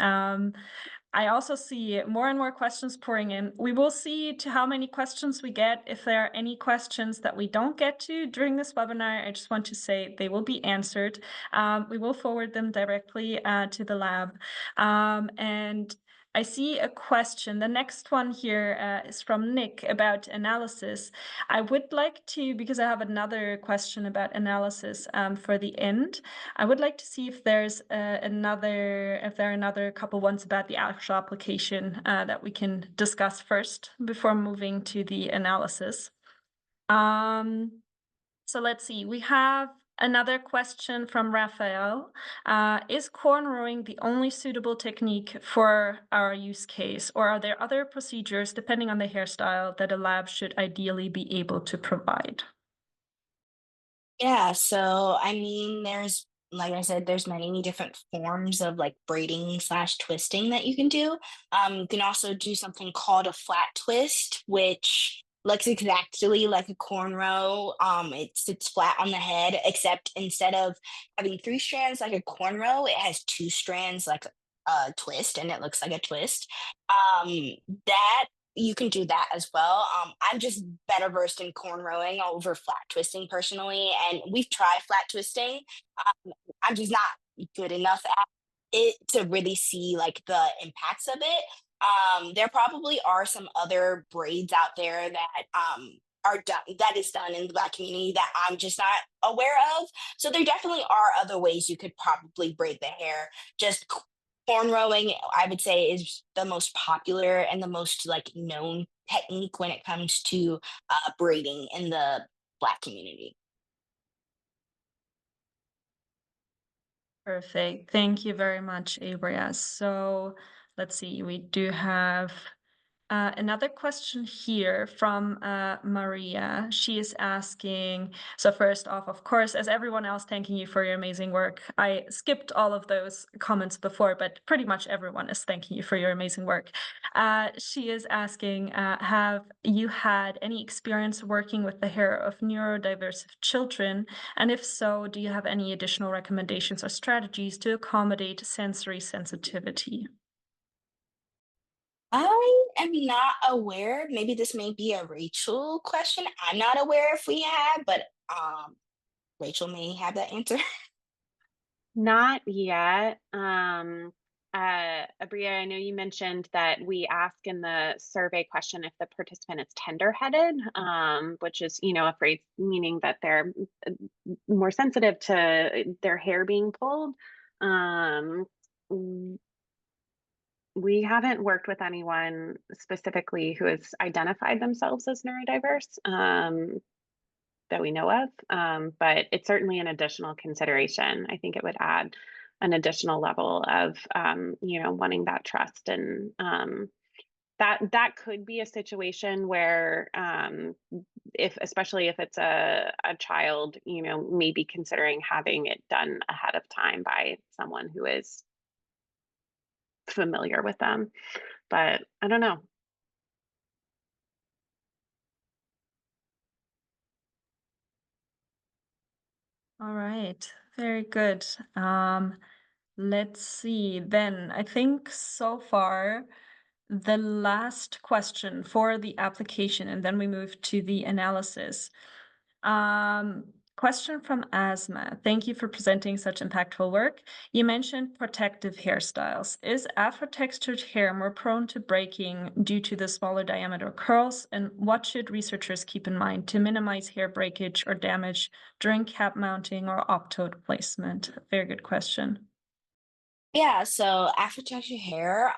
I also see more and more questions pouring in. We will see to how many questions we get. If there are any questions that we don't get to during this webinar, I just want to say they will be answered. We will forward them directly to the lab. And I see a question. The next one here is from Nick about analysis. I would like to, because I have another question about analysis for the end, I would like to see if there's another couple ones about the actual application that we can discuss first before moving to the analysis. So let's see, we have another question from Raphael. Is cornrowing the only suitable technique for our use case, or are there other procedures, depending on the hairstyle, that a lab should ideally be able to provide? Yeah, so I mean, like I said, there's many different forms of like braiding / twisting that you can do. You can also do something called a flat twist, which looks exactly like a cornrow. It sits flat on the head, except instead of having 3 strands like a cornrow, it has 2 strands like a twist, and it looks like a twist. That you can do that as well. I'm just better versed in cornrowing over flat twisting personally, and we've tried flat twisting. I'm just not good enough at it to really see like the impacts of it. There probably are some other braids out there that is done in the Black community that I'm just not aware of. So there definitely are other ways you could probably braid the hair. Just cornrowing, I would say, is the most popular and the most like known technique when it comes to braiding in the Black community. Perfect. Thank you very much, Abria. So let's see, we do have another question here from Maria. She is asking, so first off, of course, as everyone else, thanking you for your amazing work. I skipped all of those comments before, but pretty much everyone is thanking you for your amazing work. She is asking, have you had any experience working with the hair of neurodiverse children? And if so, do you have any additional recommendations or strategies to accommodate sensory sensitivity? I am not aware. Maybe this may be a Rachel question. I'm not aware if we have, but Rachel may have that answer. Not yet. Abria, I know you mentioned that we ask in the survey question if the participant is tender-headed, which is, a phrase meaning that they're more sensitive to their hair being pulled. We haven't worked with anyone specifically who has identified themselves as neurodiverse that we know of, but it's certainly an additional consideration. I think it would add an additional level of, wanting that trust, and that could be a situation where, especially if it's a child, maybe considering having it done ahead of time by someone who is familiar with them. But I don't know. All right, very good. Let's see then. I think so far the last question for the application, and then we move to the analysis. Question from Asma. Thank you for presenting such impactful work. You mentioned protective hairstyles. Is Afro-textured hair more prone to breaking due to the smaller diameter curls? And what should researchers keep in mind to minimize hair breakage or damage during cap mounting or optoid placement? Very good question. Yeah, so Afro-textured hair,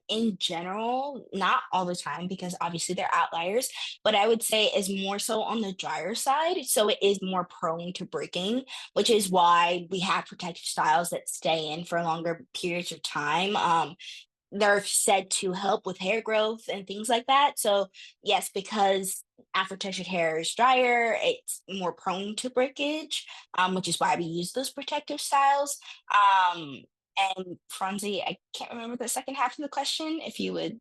in general, not all the time because obviously they're outliers, but I would say is more so on the drier side. So it is more prone to breaking, which is why we have protective styles that stay in for longer periods of time. They're said to help with hair growth and things like that. So yes, because Afro-textured hair is drier, it's more prone to breakage, which is why we use those protective styles. And Franzi, I can't remember the second half of the question. If you would.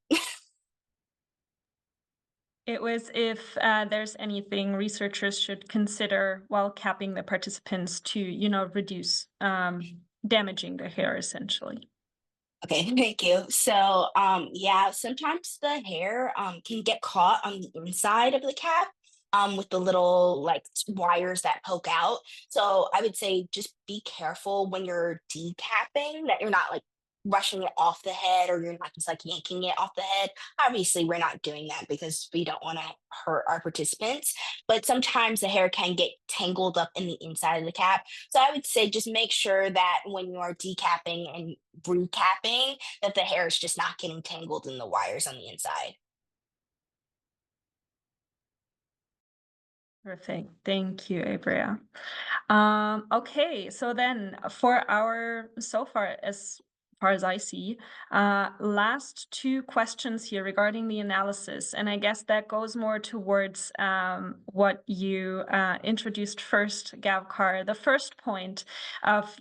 It was if there's anything researchers should consider while capping the participants to, reduce damaging their hair, essentially. Okay, thank you. So, yeah, sometimes the hair can get caught on the inside of the cap with the little like wires that poke out. So I would say just be careful when you're decapping that you're not like rushing it off the head or you're not just like yanking it off the head. Obviously, we're not doing that because we don't want to hurt our participants, but sometimes the hair can get tangled up in the inside of the cap. So I would say just make sure that when you are decapping and recapping, that the hair is just not getting tangled in the wires on the inside. Perfect. Thank you, Abria. Okay, so then so far as I see, last two questions here regarding the analysis, and I guess that goes more towards what you introduced first, Gavkhar. The first point of,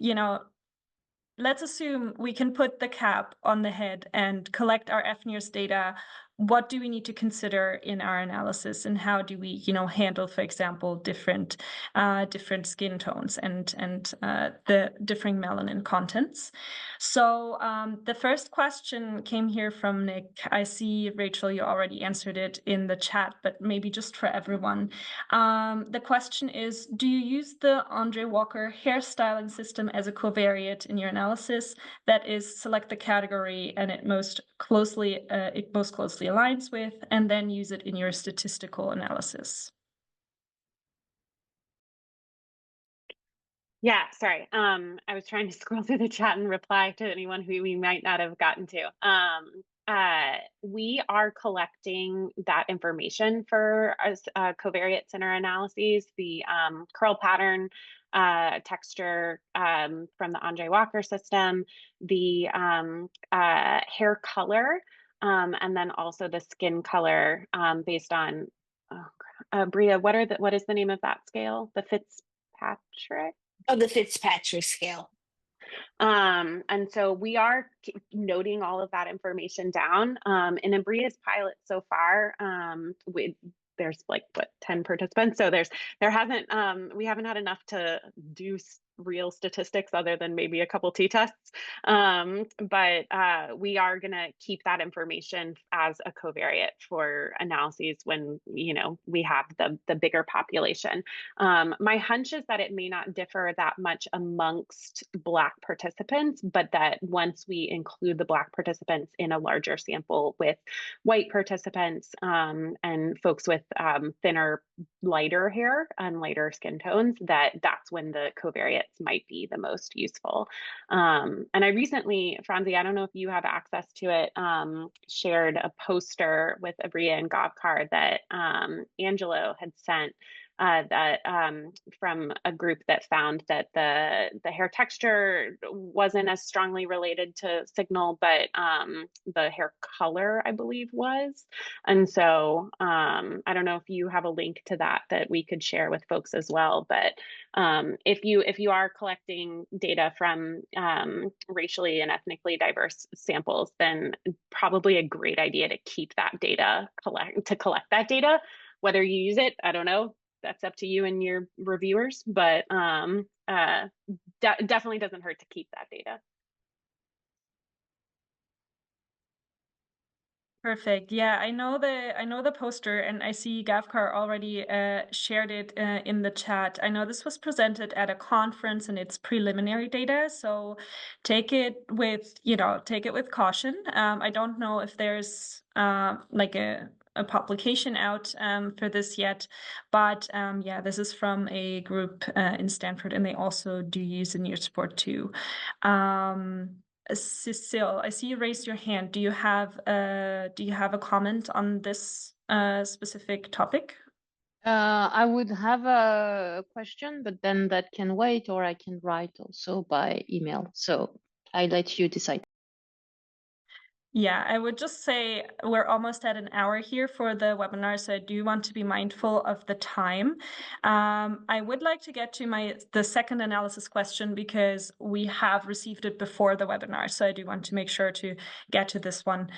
let's assume we can put the cap on the head and collect our fNIRS data. What do we need to consider in our analysis, and how do we, handle, for example, different skin tones and the differing melanin contents? So the first question came here from Nick. I see, Rachel, you already answered it in the chat, but maybe just for everyone. The question is, do you use the Andre Walker hairstyling system as a covariate in your analysis? That is, select the category and it most closely aligns with, and then use it in your statistical analysis. Yeah, sorry. I was trying to scroll through the chat and reply to anyone who we might not have gotten to. We are collecting that information for covariates in our analyses, the curl pattern texture from the Andre Walker system, the hair color and then also the skin color based on, Abria, what is the name of that scale? The Fitzpatrick? Oh, the Fitzpatrick scale. And so we are noting all of that information down. In Abria's pilot so far, there's like 10 participants. So we haven't had enough to do real statistics other than maybe a couple t-tests. But we are going to keep that information as a covariate for analyses when, we have the bigger population. My hunch is that it may not differ that much amongst Black participants, but that once we include the Black participants in a larger sample with white participants and folks with thinner, lighter hair and lighter skin tones, that's when the covariates might be the most useful. And I recently, Franzi, I don't know if you have access to it, shared a poster with Abria and Gavkhar that Angelo had sent from a group that found that the hair texture wasn't as strongly related to signal, but the hair color, I believe, was. And so I don't know if you have a link to that we could share with folks as well. But if you are collecting data from racially and ethnically diverse samples, then probably a great idea to keep that data, collect that data. Whether you use it, I don't know. That's up to you and your reviewers, but definitely doesn't hurt to keep that data. Perfect. Yeah, I know the poster, and I see Gavkhar already shared it in the chat. I know this was presented at a conference and it's preliminary data, so take it with caution. I don't know if there's like a publication out for this yet, but yeah, this is from a group in Stanford, and they also do use a NIRs report too. Cecile, I see you raised your hand. Do you have a comment on this specific topic? I would have a question, but then that can wait, or I can write also by email. So I let you decide. Yeah, I would just say we're almost at an hour here for the webinar, so I do want to be mindful of the time. I would like to get to the second analysis question because we have received it before the webinar, so I do want to make sure to get to this one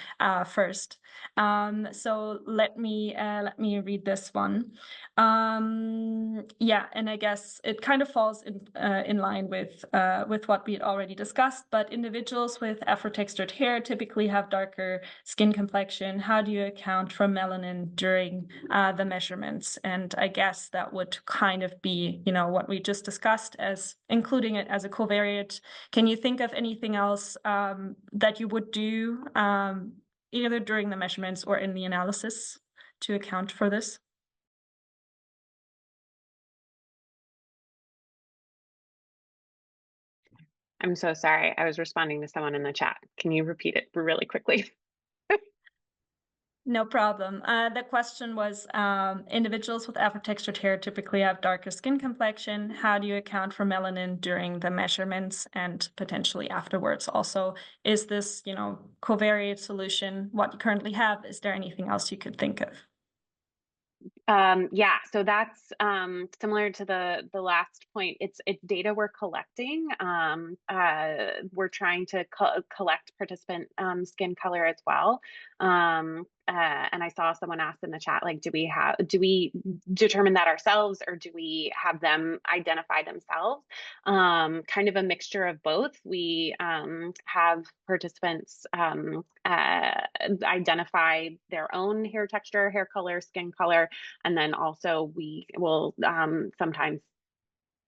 first. So let me read this one. Yeah, and I guess it kind of falls in line with what we had already discussed, but individuals with Afro-textured hair typically have darker skin complexion. How do you account for melanin during the measurements? And I guess that would kind of be, what we just discussed as including it as a covariate. Can you think of anything else that you would do either during the measurements or in the analysis to account for this? I'm so sorry. I was responding to someone in the chat. Can you repeat it really quickly? No problem. The question was, individuals with Afro-textured hair typically have darker skin complexion. How do you account for melanin during the measurements and potentially afterwards? Also, is this, covariate solution what you currently have? Is there anything else you could think of? Yeah, so that's similar to the last point. It's data we're collecting. We're trying to collect participant skin color as well. And I saw someone ask in the chat, like, do we determine that ourselves, or do we have them identify themselves? Kind of a mixture of both. We have participants identify their own hair texture, hair color, skin color, and then also we will sometimes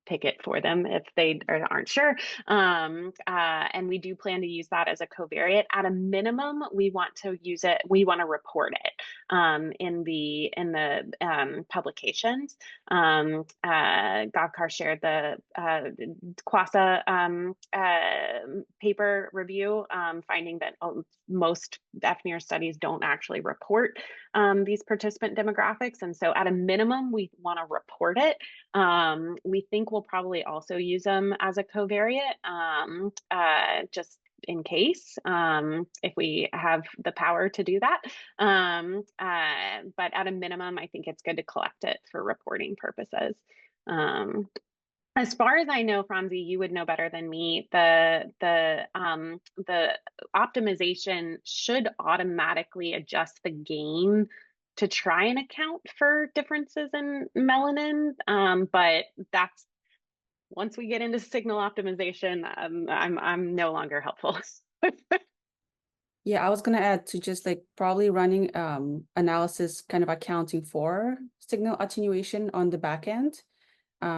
pick it for them if they aren't sure. And we do plan to use that as a covariate. At a minimum, we want to use it, we want to report it in the publications. Gavkhar shared the Kwasa paper review, finding that most fNIRS studies don't actually report these participant demographics. And so at a minimum, we want to report it. We think we'll probably also use them as a covariate, just in case, if we have the power to do that. But at a minimum, I think it's good to collect it for reporting purposes. As far as I know, Franzi, you would know better than me. The optimization should automatically adjust the gain to try and account for differences in melanin. But that's once we get into signal optimization, I'm no longer helpful. Yeah, I was gonna add to just like probably running analysis kind of accounting for signal attenuation on the back end.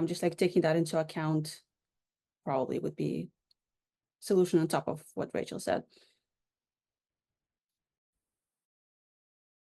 Just like taking that into account probably would be solution on top of what Rachel said.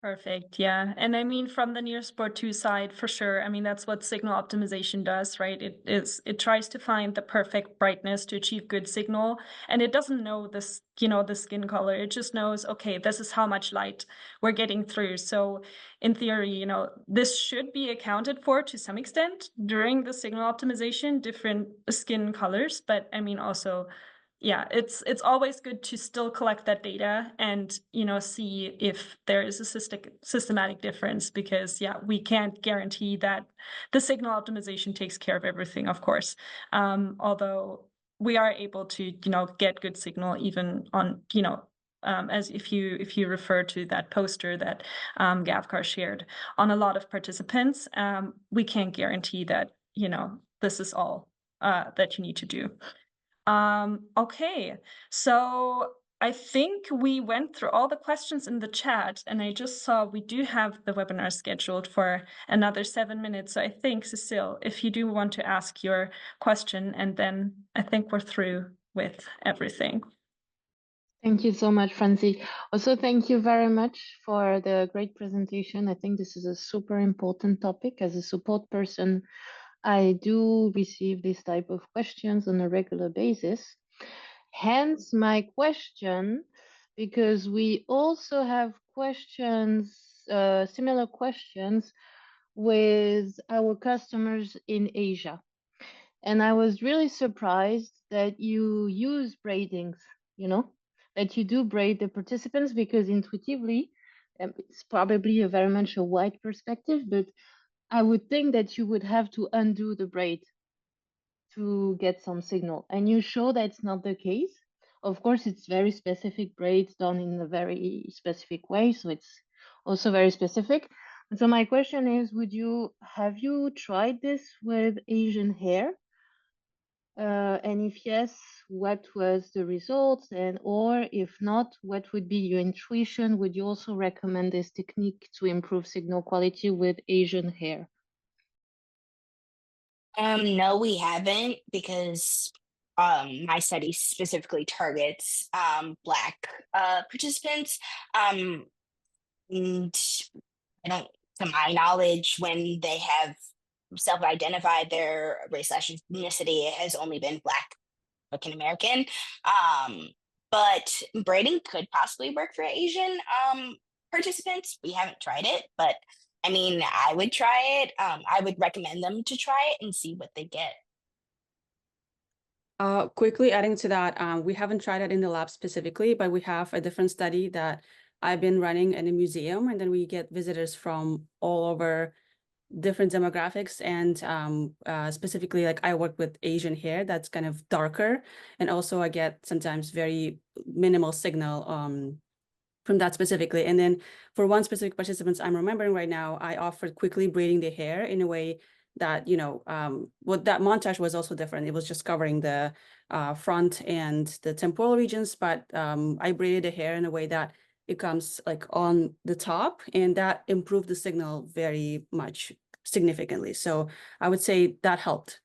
Perfect. Yeah. And I mean, from the NIRS 2 side, for sure. I mean, that's what signal optimization does, right? It tries to find the perfect brightness to achieve good signal. And it doesn't know this, the skin color. It just knows, okay, this is how much light we're getting through. So in theory, this should be accounted for to some extent during the signal optimization, different skin colors. But I mean, also, yeah, it's always good to still collect that data and see if there is a systematic difference, because we can't guarantee that the signal optimization takes care of everything, of course. Although we are able to get good signal even on as if you refer to that poster that Gavkhar shared on a lot of participants, we can't guarantee that this is all that you need to do. Okay, so I think we went through all the questions in the chat, and I just saw we do have the webinar scheduled for another 7 minutes. So I think, Cecile, if you do want to ask your question, and then I think we're through with everything. Thank you so much, Franzi. Also, thank you very much for the great presentation. I think this is a super important topic. As a support person, I do receive this type of questions on a regular basis. Hence my question, because we also have questions, similar questions with our customers in Asia. And I was really surprised that you use braidings, that you do braid the participants, because intuitively, it's probably a very much a white perspective, but I would think that you would have to undo the braid to get some signal. And you show that's not the case. Of course, it's very specific braids done in a very specific way. So it's also very specific. And so my question is, have you tried this with Asian hair? And if yes, what was the results? And or if not, what would be your intuition? Would you also recommend this technique to improve signal quality with Asian hair? No, we haven't, because my study specifically targets Black participants. And I don't, to my knowledge, when they have self-identified their race/ethnicity, it has only been Black African American. But braiding could possibly work for Asian participants. We haven't tried it, but I mean, I would try it. I would recommend them to try it and see what they get. Quickly adding to that, we haven't tried it in the lab specifically, but we have a different study that I've been running in a museum, and then we get visitors from all over different demographics, and specifically, like, I work with Asian hair that's kind of darker, and also I get sometimes very minimal signal from that specifically. And then for one specific participants I'm remembering right now, I offered quickly braiding the hair in a way that, what that montage was also different. It was just covering the front and the temporal regions, but I braided the hair in a way that it comes like on the top, and that improved the signal very much significantly. So I would say that helped.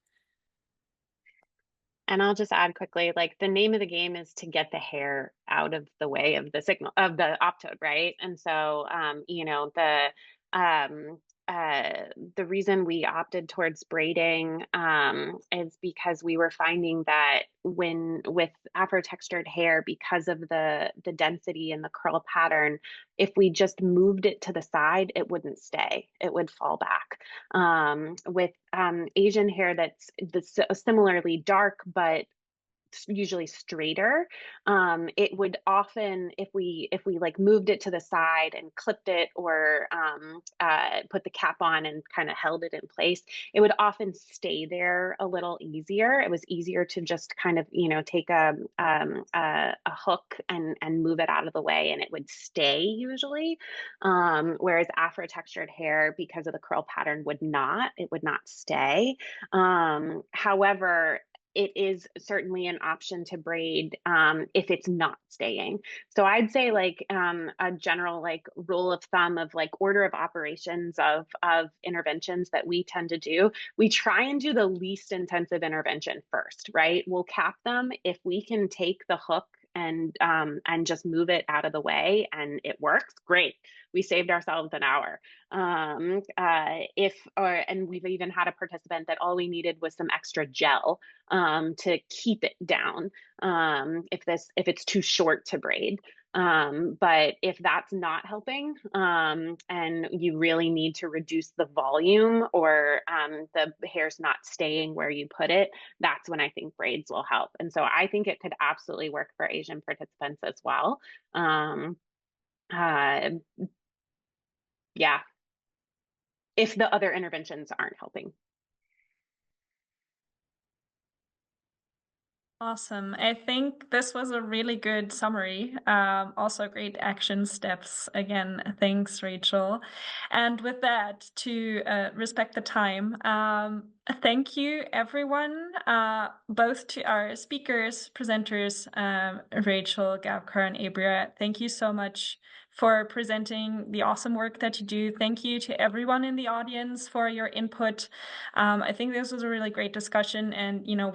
And I'll just add quickly, like, the name of the game is to get the hair out of the way of the signal of the optode, right? And so, the reason we opted towards braiding is because we were finding that with Afro-textured hair, because of the density and the curl pattern, if we just moved it to the side, it wouldn't stay, it would fall back. With Asian hair that's similarly dark, but usually straighter. It would often, if we like moved it to the side and clipped it, or put the cap on and kind of held it in place, it would often stay there a little easier. It was easier to just kind of, you know, take a hook and move it out of the way, and it would stay usually. Whereas Afro-textured hair, because of the curl pattern, would not. It would not stay. However, it is certainly an option to braid if it's not staying. So I'd say like a general like rule of thumb of like order of operations of interventions that we tend to do, we try and do the least intensive intervention first, right? We'll cap them. If we can take the hook and just move it out of the way and it works, great. We saved ourselves an hour. And we've even had a participant that all we needed was some extra gel to keep it down if it's too short to braid. But if that's not helping, and you really need to reduce the volume, or the hair's not staying where you put it, that's when I think braids will help. And so I think it could absolutely work for Asian participants as well. Yeah, if the other interventions aren't helping. Awesome. I think this was a really good summary. Also great action steps. Again, thanks, Rachel. And with that, to respect the time, thank you, everyone, both to our speakers, presenters, Rachel, Gavkhar, and Abria. Thank you so much for presenting the awesome work that you do. Thank you to everyone in the audience for your input. I think this was a really great discussion, and you know,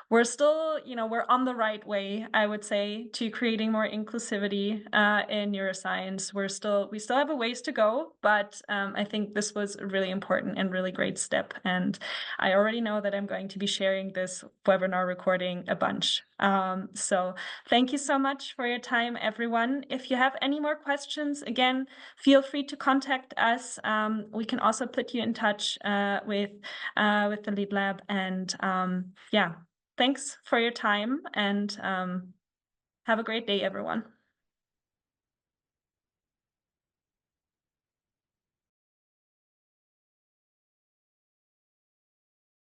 we're still, you know, we're on the right way, I would say, to creating more inclusivity in neuroscience. We still have a ways to go, but I think this was a really important and really great step. And I already know that I'm going to be sharing this webinar recording a bunch. So thank you so much for your time, everyone. If you have any more questions, again, feel free to contact us. We can also put you in touch with the lead lab. And yeah, thanks for your time, and have a great day, everyone.